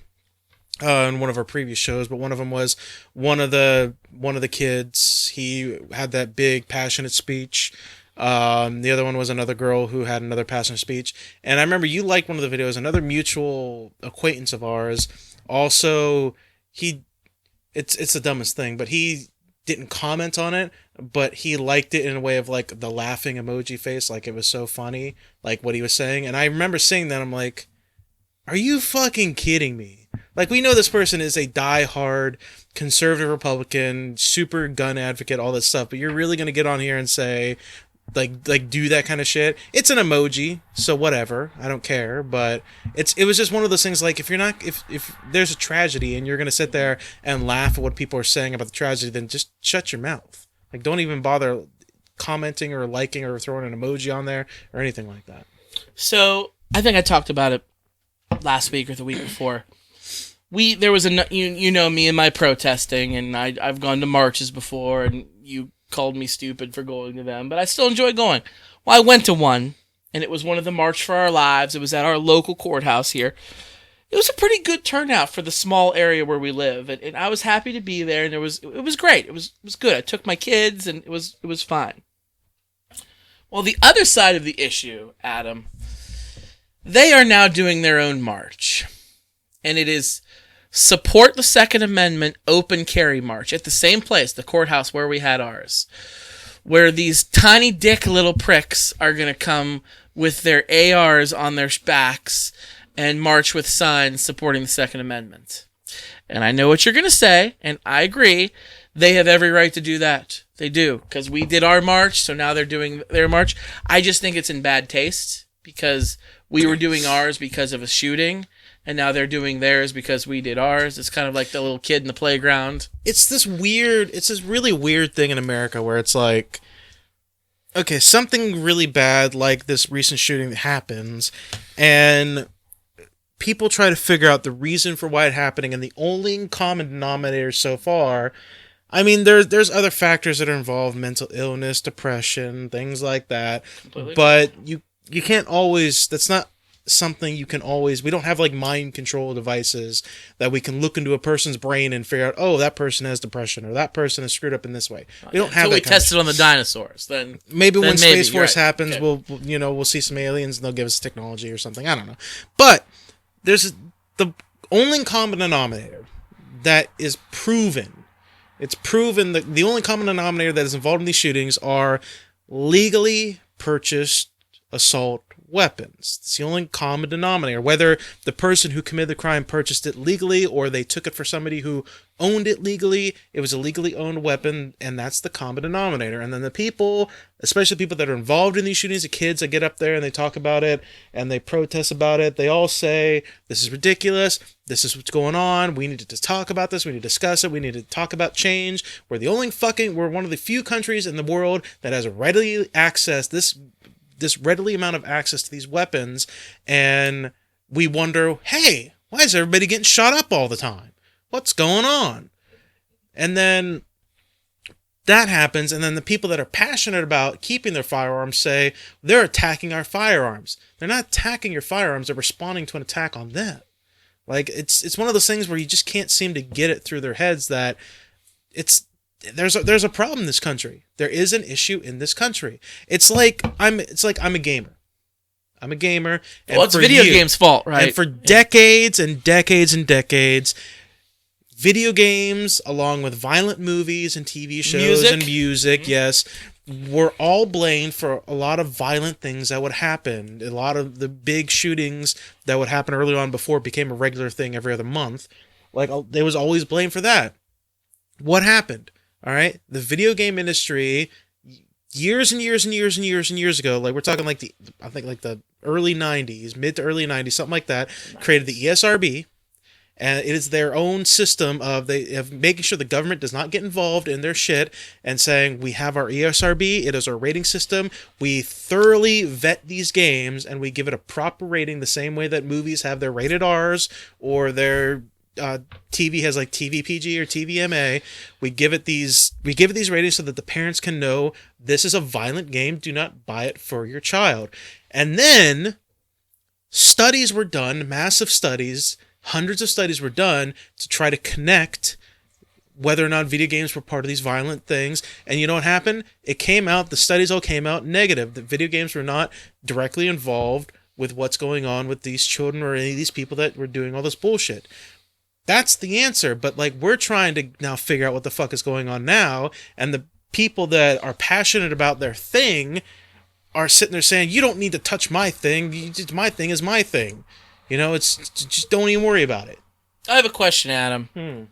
in one of our previous shows, but one of them was one of the kids. He had that big passionate speech. The other one was another girl who had another passionate speech. And I remember you liked one of the videos. Another mutual acquaintance of ours also, it's the dumbest thing, but he didn't comment on it, but he liked it in a way of like the laughing emoji face, like it was so funny, like what he was saying. And I remember seeing that, I'm like, are you fucking kidding me? Like, we know this person is a die-hard conservative Republican, super gun advocate, all this stuff, but you're really going to get on here and say, like do that kind of shit? It's an emoji, so whatever. I don't care, but it was just one of those things, like, if there's a tragedy and you're going to sit there and laugh at what people are saying about the tragedy, then just shut your mouth. Like, don't even bother commenting or liking or throwing an emoji on there or anything like that. So, I think I talked about it last week or the week before. there was you know me and my protesting, and I've gone to marches before, and you called me stupid for going to them, but I still enjoy going. Well, I went to one, and it was one of the March for Our Lives. It was at our local courthouse here. It was a pretty good turnout for the small area where we live, and I was happy to be there, and it was great. It was good. I took my kids, and it was fine. Well, the other side of the issue, Adam, they are now doing their own march, and it is support the Second Amendment open carry march at the same place, the courthouse where we had ours, where these tiny dick little pricks are going to come with their ARs on their backs and march with signs supporting the Second Amendment. And I know what you're going to say, and I agree. They have every right to do that. They do, because we did our march, so now they're doing their march. I just think it's in bad taste, because we were doing ours because of a shooting, and now they're doing theirs because we did ours. It's kind of like the little kid in the playground. It's this really weird thing in America where it's like, okay, something really bad like this recent shooting happens, and people try to figure out the reason for why it's happening, and the only common denominator so far, I mean, there's other factors that are involved, mental illness, depression, things like that, Completely. but you can't always, that's not something you can always, we don't have like mind control devices that we can look into a person's brain and figure out, oh, that person has depression or that person is screwed up in this way. We don't have that. Until we test it on the dinosaurs, then maybe when Space Force right. happens, Okay. we'll see some aliens and they'll give us technology or something. I don't know. But there's the only common denominator that is proven. It's proven that the only common denominator that is involved in these shootings are legally purchased assault weapons. It's the only common denominator. Whether the person who committed the crime purchased it legally or they took it for somebody who owned it legally, it was a legally owned weapon, and that's the common denominator. And then the people, especially people that are involved in these shootings, the kids that get up there and they talk about it and they protest about it, they all say, this is ridiculous, this is what's going on, we need to talk about this, we need to discuss it, we need to talk about change. We're one of the few countries in the world that has readily access, this readily amount of access to these weapons, and we wonder, hey, why is everybody getting shot up all the time? What's going on? And then that happens, and then the people that are passionate about keeping their firearms say, they're attacking our firearms. They're not attacking your firearms, they're responding to an attack on them. Like, it's one of those things where you just can't seem to get it through their heads that there's a problem in this country. There is an issue in this country. It's like I'm a gamer. I'm a gamer. And well, it's video games' fault, right? And for decades and decades and decades, video games, along with violent movies and TV shows and music, yes, were all blamed for a lot of violent things that would happen. A lot of the big shootings that would happen early on before it became a regular thing every other month. Like, they was always blamed for that. What happened? All right, the video game industry, years and years and years and years and years ago, like we're talking like the early 90s, mid to early 90s, something like that, created the ESRB, and it is their own system of making sure the government does not get involved in their shit and saying, we have our ESRB, it is our rating system, we thoroughly vet these games and we give it a proper rating the same way that movies have their rated Rs or their TV has like TVPG or TVMA. We give it these ratings so that the parents can know this is a violent game. Do not buy it for your child. And then studies were done, massive studies, hundreds of studies were done to try to connect whether or not video games were part of these violent things. And you know what happened? The studies all came out negative. The video games were not directly involved with what's going on with these children or any of these people that were doing all this bullshit. That's the answer, but like we're trying to now figure out what the fuck is going on now, and the people that are passionate about their thing are sitting there saying, you don't need to touch my thing, my thing is my thing. You know, it's just don't even worry about it. I have a question, Adam.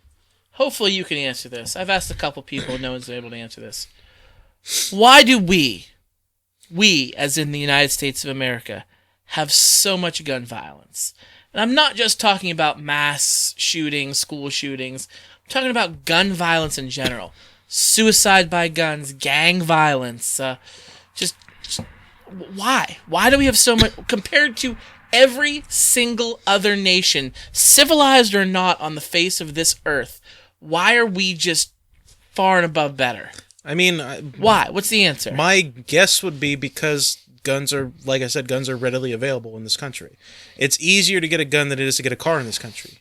Hopefully you can answer this. I've asked a couple people and no one's been able to answer this. Why do we, as in the United States of America, have so much gun violence? And I'm not just talking about mass shootings, school shootings. I'm talking about gun violence in general. Suicide by guns, gang violence. Just why? Why do we have so much compared to every single other nation, civilized or not, on the face of this earth. Why are we just far and above better? I mean, Why? What's the answer? my guess would be because guns are, like I said, guns are readily available in this country. It's easier to get a gun than it is to get a car in this country.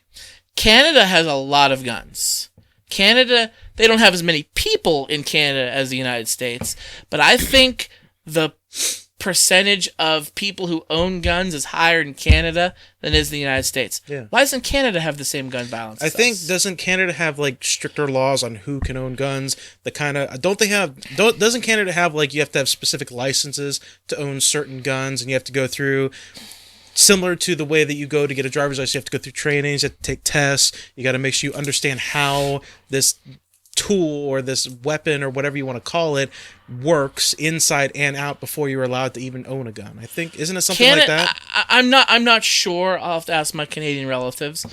Canada has a lot of guns. Canada, they don't have as many people in Canada as the United States, but I think the percentage of people who own guns is higher in Canada than is the United States. Yeah. Why doesn't Canada have the same gun balance? I think doesn't Canada have like stricter laws on who can own guns? The kind of doesn't Canada have like you have to have specific licenses to own certain guns, and you have to go through similar to the way that you go to get a driver's license. You have to go through trainings, you have to take tests. You got to make sure you understand how this tool or this weapon or whatever you want to call it works inside and out before you're allowed to even own a gun. I think isn't it something like that? I'm not sure. I'll have to ask my Canadian relatives.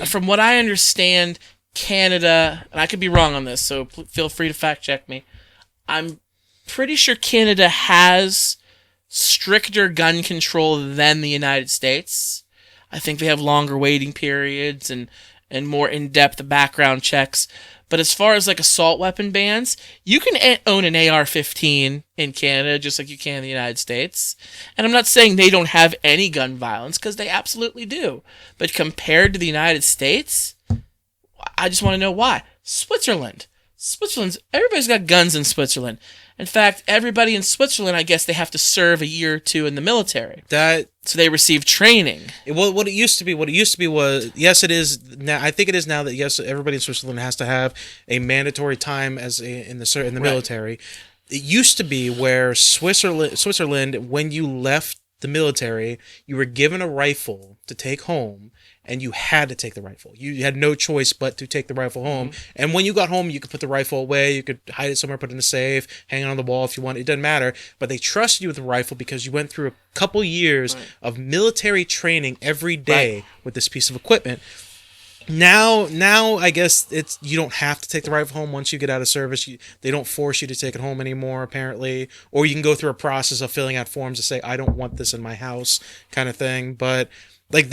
From what I understand, Canada, and I could be wrong on this, so feel free to fact check me. I'm pretty sure Canada has stricter gun control than the United States. I think they have longer waiting periods and more in-depth background checks. But as far as like assault weapon bans, you can own an AR-15 in Canada just like you can in the United States. And I'm not saying they don't have any gun violence, because they absolutely do. But compared to the United States, I just want to know why. Everybody's got guns in Switzerland. In fact, everybody in Switzerland, I guess they have to serve a year or two in the military. So they receive training. What it used to be was, yes, it is now. I think it is now that yes, everybody in Switzerland has to have a mandatory time in the military. It used to be where Switzerland, when you left the military, you were given a rifle to take home. And you had to take the rifle. You had no choice but to take the rifle home. Mm-hmm. And when you got home, you could put the rifle away. You could hide it somewhere, put it in a safe, hang it on the wall if you want. It doesn't matter. But they trusted you with the rifle because you went through a couple years of military training every day with this piece of equipment. Now, I guess you don't have to take the rifle home once you get out of service. They don't force you to take it home anymore, apparently. Or you can go through a process of filling out forms to say, I don't want this in my house, kind of thing. But like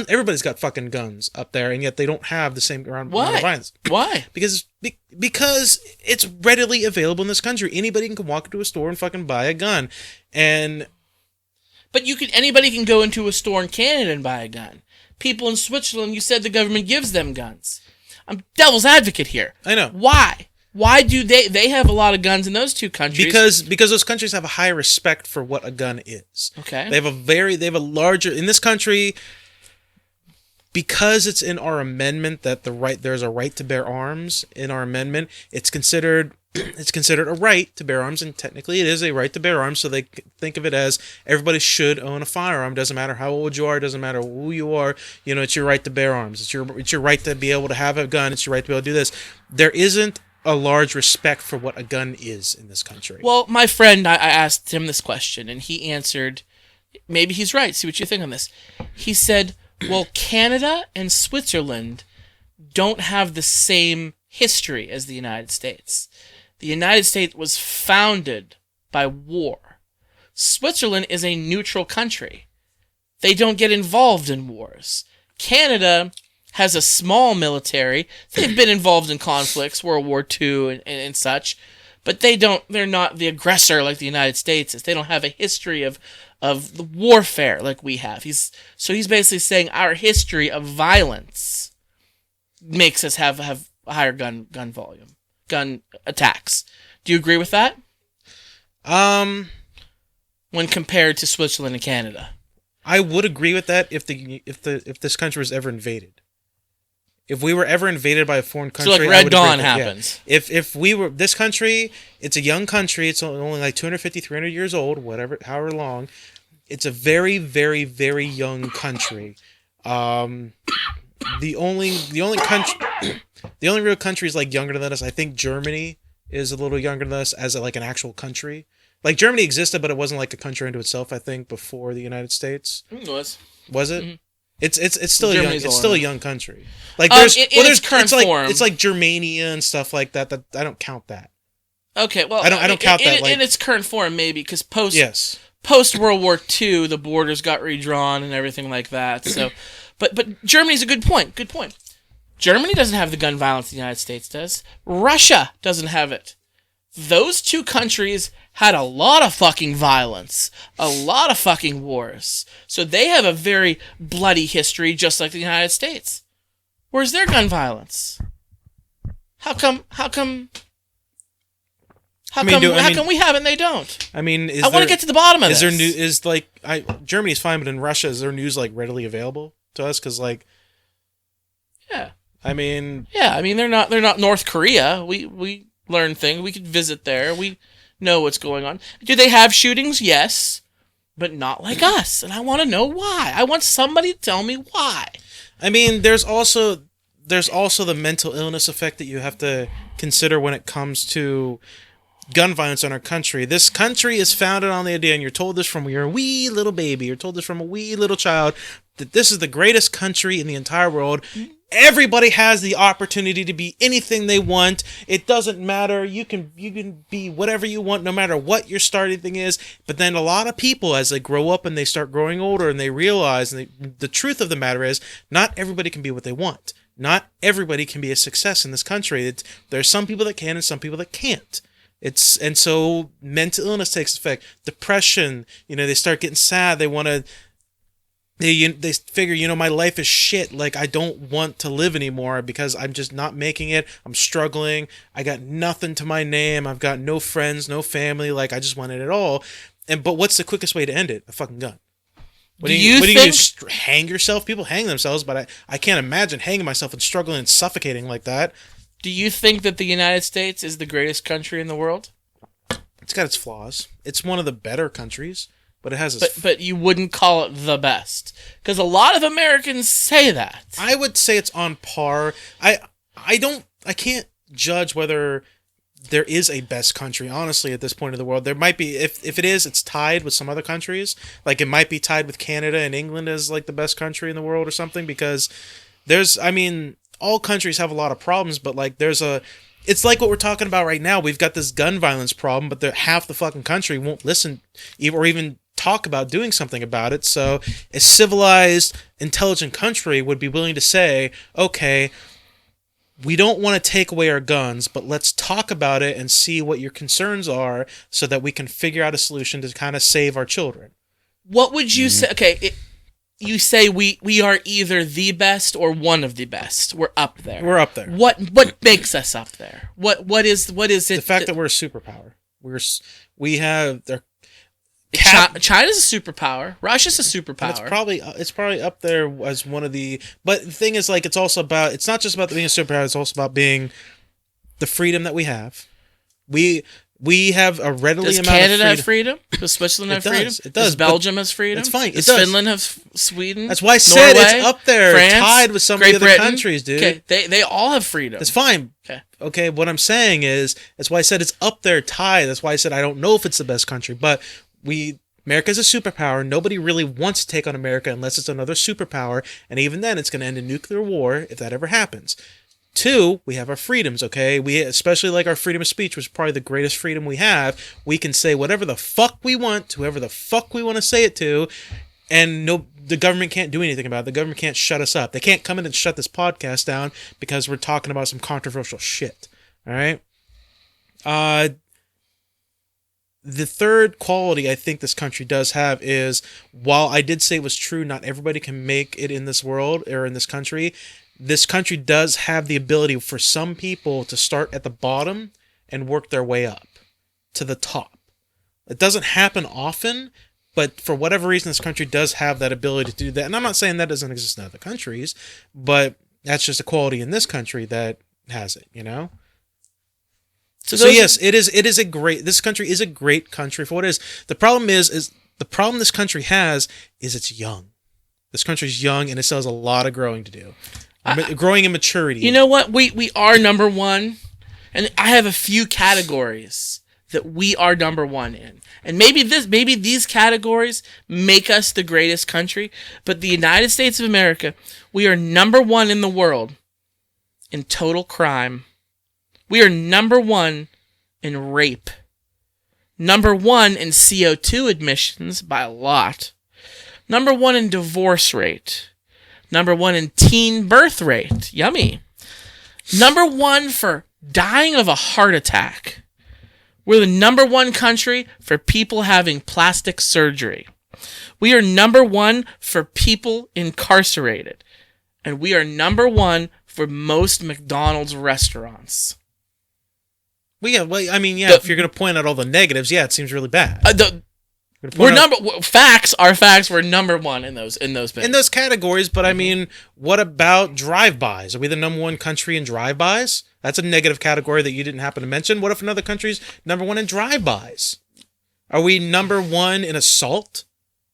everybody's got fucking guns up there, and yet they don't have the same amount of violence. Why? Because it's readily available in this country. Anybody can walk into a store and fucking buy a gun, but anybody can go into a store in Canada and buy a gun. People in Switzerland, you said the government gives them guns. I'm devil's advocate here. I know. Why? Why do they have a lot of guns in those two countries? Because those countries have a high respect for what a gun is. Okay. They have a larger in this country. Because it's in our amendment that there's a right to bear arms in our amendment, it's considered a right to bear arms, and technically it is a right to bear arms. So they think of it as everybody should own a firearm. Doesn't matter how old you are, doesn't matter who you are. You know, it's your right to bear arms. It's your right to be able to have a gun. It's your right to be able to do this. There isn't a large respect for what a gun is in this country. Well, my friend, I asked him this question, and he answered. Maybe he's right. See what you think on this. He said, well, Canada and Switzerland don't have the same history as the United States. The United States was founded by war. Switzerland is a neutral country. They don't get involved in wars. Canada has a small military. They've been involved in conflicts, World War II and such, but they're not the aggressor like the United States is. They don't have a history of the warfare like we have. He's basically saying our history of violence makes us have a higher gun volume, gun attacks. Do you agree with that? When compared to Switzerland and Canada, I would agree with that if this country was ever invaded. If we were ever invaded by a foreign country, so like Red Dawn happens. Yeah. If we were this country, it's a young country. It's only like 250, 300 years old, however long. It's a very, very, very young country. The only real countries like younger than us, I think Germany is a little younger than us as like an actual country. Like Germany existed, but it wasn't like a country unto itself. I think before the United States. It was. Was it? Mm-hmm. It's still a young country. Like there's current form. It's like Germania and stuff like that. That I don't count that. Okay, well I don't count that. In its current form, maybe because post post World War II, the borders got redrawn and everything like that. So, but Germany's a good point. Good point. Germany doesn't have the gun violence the United States does. Russia doesn't have it. Those two countries had a lot of fucking violence, a lot of fucking wars. So they have a very bloody history, just like the United States. Where's their gun violence? How come we have it and they don't? I mean, I want to get to the bottom of this. Is there Germany's fine, but in Russia, is there news like readily available to us? Because yeah, I mean, they're not North Korea. We learn things. We could visit there. We know what's going on. Do they have shootings? Yes, but not like us. And I want to know why. I want somebody to tell me why. I mean, there's also the mental illness effect that you have to consider when it comes to gun violence in our country. This country is founded on the idea, and you're told this from when you're a wee little baby, you're told this from a wee little child, that this is the greatest country in the entire world. Everybody has the opportunity to be anything they want. It doesn't matter. You can be whatever you want, no matter what your starting thing is. But then a lot of people, as they grow up and they start growing older, and they realize, the truth of the matter is, not everybody can be what they want. Not everybody can be a success in this country. There's some people that can and some people that can't. And so mental illness takes effect. Depression, they start getting sad. They want to. They figure, my life is shit. Like, I don't want to live anymore because I'm just not making it. I'm struggling. I got nothing to my name. I've got no friends, no family. Like, I just want it all. But what's the quickest way to end it? A fucking gun. What do you hang yourself? People hang themselves, but I can't imagine hanging myself and struggling and suffocating like that. Do you think that the United States is the greatest country in the world? It's got its flaws. It's one of the better countries. But it has but you wouldn't call it the best, because a lot of Americans say that. I would say it's on par. I can't judge whether there is a best country, honestly, at this point in the world. There might be, if it is, it's tied with some other countries. Like, it might be tied with Canada and England as like the best country in the world or something, because all countries have a lot of problems, but like it's like what we're talking about right now. We've got this gun violence problem, but half the fucking country won't listen or even talk about doing something about it. So a civilized, intelligent country would be willing to say, okay, we don't want to take away our guns, but let's talk about it and see what your concerns are so that we can figure out a solution to kind of save our children. What would you say? Okay, you say we are either the best or one of the best. We're up there. We're up there. What makes us up there? What is it? The fact that we're a superpower. China's a superpower. Russia's a superpower. It's probably up there as one of the. But the thing is, like, it's not just about being a superpower. It's also about being the freedom that we have. We have a readily Does amount Canada of freedom. have freedom? Does Switzerland have freedom? It does. Does Belgium have freedom? It's fine. Does Finland have Sweden? That's why I said Norway, it's up there, France, tied with some Great of the Britain. other countries, dude. Okay, they all have freedom. That's fine. Okay, what I'm saying is, that's why I said it's up there, tied. That's why I said I don't know if it's the best country, but America's a superpower. Nobody really wants to take on America unless it's another superpower, and even then, it's going to end in nuclear war if that ever happens. 2, we have our freedoms, okay? We, especially like our freedom of speech, which is probably the greatest freedom we have. We can say whatever the fuck we want to whoever the fuck we want to say it to, and the government can't do anything about it. The government can't shut us up. They can't come in and shut this podcast down because we're talking about some controversial shit, all right? The third quality I think this country does have is, while I did say it was true, not everybody can make it in this world or in this country does have the ability for some people to start at the bottom and work their way up to the top. It doesn't happen often, but for whatever reason, this country does have that ability to do that. And I'm not saying that doesn't exist in other countries, but that's just a quality in this country that has it, So yes, this country is a great country for what it is. The problem this country has is it's young. This country's young and it still has a lot of growing to do. Growing in maturity. You know what? We are number one, and I have a few categories that we are number one in. And maybe these categories make us the greatest country, but the United States of America, we are number one in the world in total crime. We are number one in rape. Number 1 in CO2 emissions by a lot. Number 1 in divorce rate. Number 1 in teen birth rate. Yummy. Number 1 for dying of a heart attack. We're the number 1 country for people having plastic surgery. We are number 1 for people incarcerated. And we are number 1 for most McDonald's restaurants. Well, yeah, if you're going to point out all the negatives, yeah, it seems really bad. Facts are facts. We're number 1 in those things. In those categories, but I mean, what about drive-bys? Are we the number 1 country in drive-bys? That's a negative category that you didn't happen to mention. What if another country's number 1 in drive-bys? Are we number 1 in assault?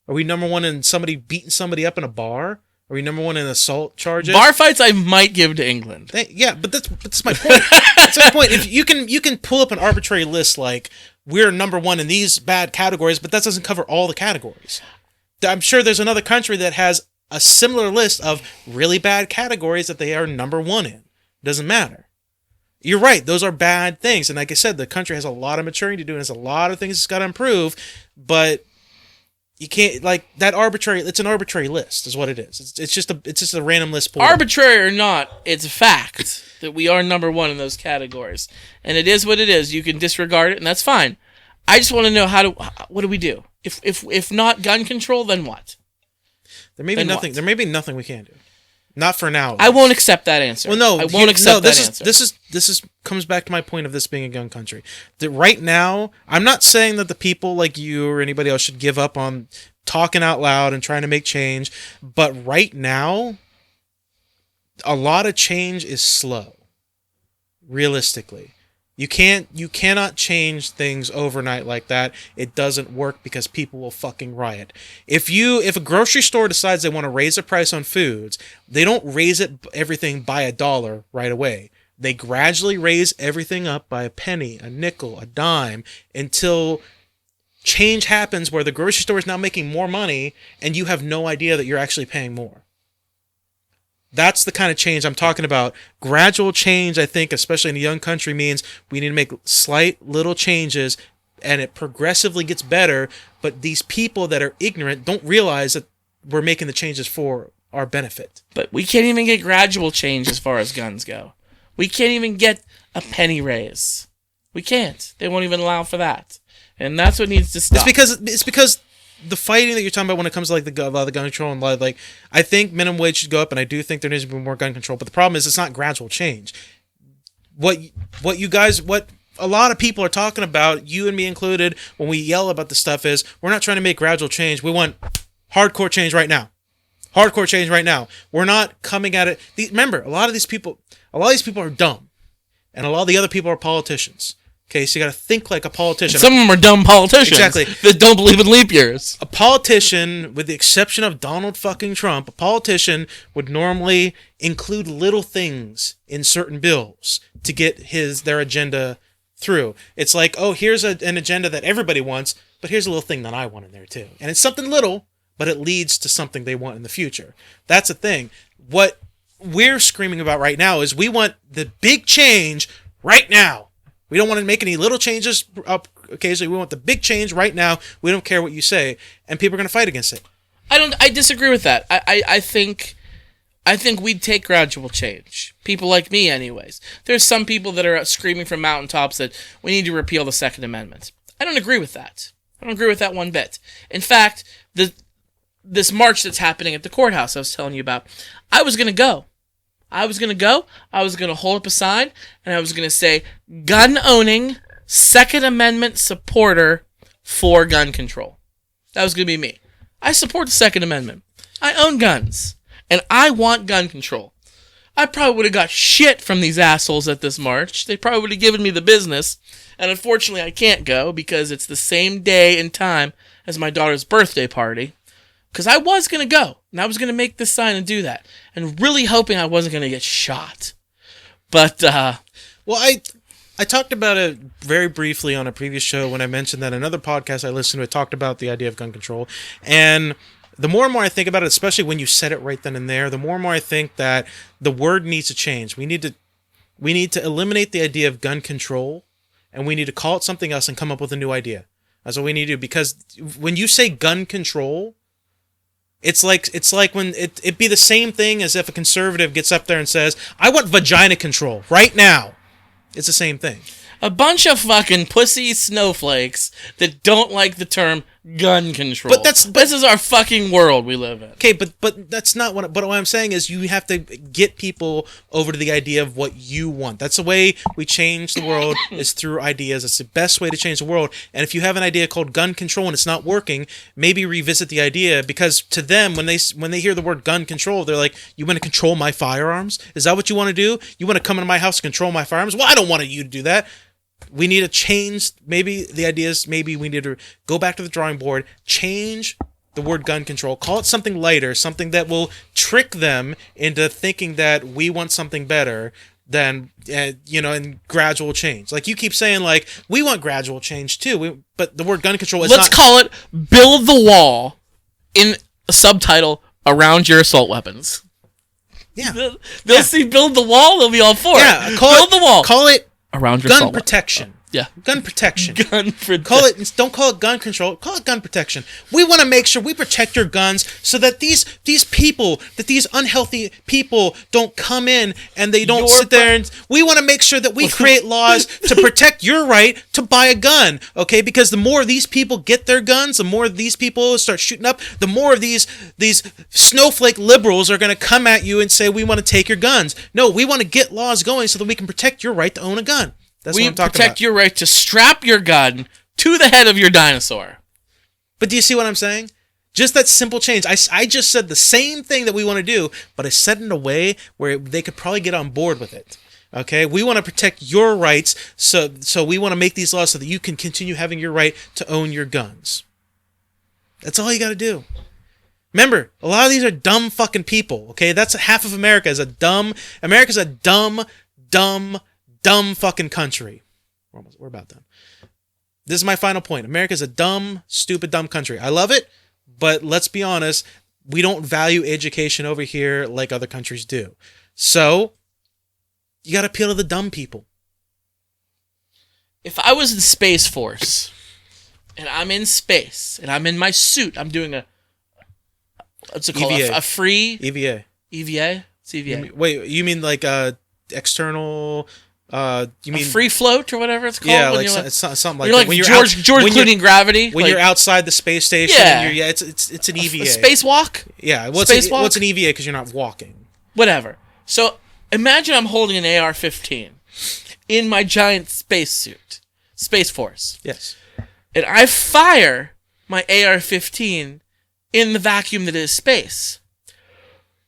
Are we number 1 in somebody beating somebody up in a bar? Are we number 1 in assault charges? Bar fights I might give to England. Yeah, but that's my point. That's my point. If you can pull up an arbitrary list like we're number 1 in these bad categories, but that doesn't cover all the categories. I'm sure there's another country that has a similar list of really bad categories that they are number 1 in. Doesn't matter. You're right. Those are bad things. And like I said, the country has a lot of maturing to do and has a lot of things it's got to improve. But you can't, like, it's an arbitrary list is what it is. It's just a random list. Arbitrary or not, it's a fact that we are number 1 in those categories. And it is what it is. You can disregard it, and that's fine. I just want to know what do we do? If not gun control, then what? There may be nothing. There may be nothing we can do. Not for now. I won't accept that answer. Well, no, I won't accept that answer. This comes back to my point of this being a gun country. That right now, I'm not saying that the people like you or anybody else should give up on talking out loud and trying to make change, but right now, a lot of change is slow. Realistically. You cannot change things overnight like that. It doesn't work because people will fucking riot. If a grocery store decides they want to raise the price on foods, they don't raise everything by $1 right away. They gradually raise everything up by a penny, a nickel, a dime, until change happens where the grocery store is now making more money and you have no idea that you're actually paying more. That's the kind of change I'm talking about. Gradual change, I think, especially in a young country, means we need to make slight little changes and it progressively gets better. But these people that are ignorant don't realize that we're making the changes for our benefit. But we can't even get gradual change as far as guns go. We can't even get a penny raise. We can't. They won't even allow for that. And that's what needs to stop. It's because the fighting that you're talking about when it comes to like the gun control and like I think minimum wage should go up, and I do think there needs to be more gun control. But the problem is it's not gradual change. What a lot of people are talking about, you and me included, when we yell about this stuff is we're not trying to make gradual change. We want hardcore change right now. Hardcore change right now. We're not coming at it. Remember, a lot of these people are dumb, and a lot of the other people are politicians. Okay, so you got to think like a politician. Some of them are dumb politicians. Exactly. That don't believe in leap years. A politician, with the exception of Donald fucking Trump, a politician would normally include little things in certain bills to get their agenda through. It's like, oh, here's an agenda that everybody wants, but here's a little thing that I want in there too. And it's something little, but it leads to something they want in the future. That's the thing. What we're screaming about right now is we want the big change right now. We don't want to make any little changes up occasionally. We want the big change right now. We don't care what you say, and people are going to fight against it. I disagree with that. I think we'd take gradual change. People like me, anyways. There's some people that are screaming from mountaintops that we need to repeal the Second Amendment. I don't agree with that. I don't agree with that one bit. In fact, this march that's happening at the courthouse I was telling you about, I was going to go. I was going to hold up a sign, and I was going to say, gun-owning, Second Amendment supporter for gun control. That was going to be me. I support the Second Amendment. I own guns, and I want gun control. I probably would have got shit from these assholes at this march. They probably would have given me the business, and unfortunately I can't go because it's the same day and time as my daughter's birthday party. Because I was going to go, and I was going to make this sign and do that, and really hoping I wasn't going to get shot. But, well, I talked about it very briefly on a previous show when I mentioned that another podcast I listened to talked about the idea of gun control, and the more and more I think about it, especially when you said it right then and there, the more and more I think that the word needs to change. We need to eliminate the idea of gun control, and we need to call it something else and come up with a new idea. That's what we need to do. Because when you say gun control, it's like when it'd be the same thing as if a conservative gets up there and says, "I want vagina control right now." It's the same thing. A bunch of fucking pussy snowflakes that don't like the term gun control. This is our fucking world we live in. Okay, but that's not what. But what I'm saying is, you have to get people over to the idea of what you want. That's the way we change the world, is through ideas. It's the best way to change the world. And if you have an idea called gun control and it's not working, maybe revisit the idea, because to them, when they hear the word gun control, they're like, "You want to control my firearms? Is that what you want to do? You want to come into my house and control my firearms? Well, I don't want you to do that." We need to change, maybe the ideas, maybe we need to go back to the drawing board, change the word gun control, call it something lighter, something that will trick them into thinking that we want something better than, and gradual change. Like you keep saying, like, we want gradual change too, but the word gun control is Let's call it Build the Wall in a subtitle around your assault weapons. Yeah. They'll see Build the Wall, they'll be all for it. Build the Wall. Call it around your gun protection. Yeah. Gun protection. Gun protection. Don't call it gun control. Call it gun protection. We want to make sure we protect your guns so that these unhealthy people don't come in and they don't sit there, and we want to make sure that we create laws to protect your right to buy a gun. Okay? Because the more these people get their guns, the more these people start shooting up, the more of these snowflake liberals are going to come at you and say, "We want to take your guns." No, we want to get laws going so that we can protect your right to own a gun. That's what I'm talking about. We protect your right to strap your gun to the head of your dinosaur. But do you see what I'm saying? Just that simple change. I just said the same thing that we want to do, but I said it in a way where they could probably get on board with it. Okay? We want to protect your rights, so we want to make these laws so that you can continue having your right to own your guns. That's all you got to do. Remember, a lot of these are dumb fucking people. Okay? That's half of America is America's a dumb fucking country. We're about done. This is my final point. America's a dumb, stupid, dumb country. I love it, but let's be honest, we don't value education over here like other countries do. So, you gotta appeal to the dumb people. If I was in Space Force, and I'm in space, and I'm in my suit, I'm doing what's it called? EVA. A free... EVA. EVA? It's EVA. Wait, you mean like external... you mean free float or whatever it's called? Yeah, like something like you're that. Like George Clooney Gravity. When you're outside the space station. Yeah, it's an EVA. Spacewalk. Yeah, what's an EVA because you're not walking. Whatever. So imagine I'm holding an AR-15 in my giant spacesuit, Space Force. Yes. And I fire my AR-15 in the vacuum that is space.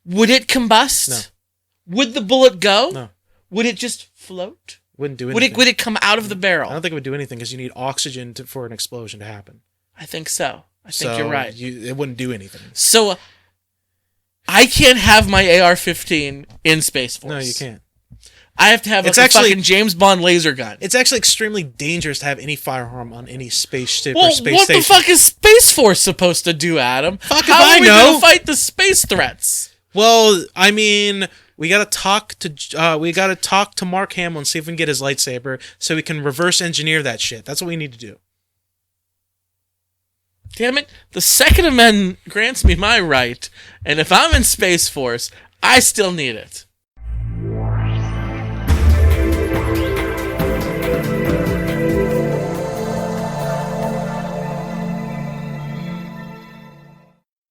Would it combust? No. Would the bullet go? No. Would it just float? Wouldn't do anything. Would it come out of the barrel? I don't think it would do anything because you need oxygen for an explosion to happen. I think so. I think you're right. It wouldn't do anything. So I can't have my AR-15 in Space Force. No, you can't. I have to have a fucking James Bond laser gun. It's actually extremely dangerous to have any firearm on any spaceship or space station. What the fuck is Space Force supposed to do, Adam? Fuck if How I are we know. going to fight the space threats? Well, I mean, we gotta talk to Mark Hamill and see if we can get his lightsaber so we can reverse engineer that shit. That's what we need to do. Damn it! The Second Amendment grants me my right, and if I'm in Space Force, I still need it.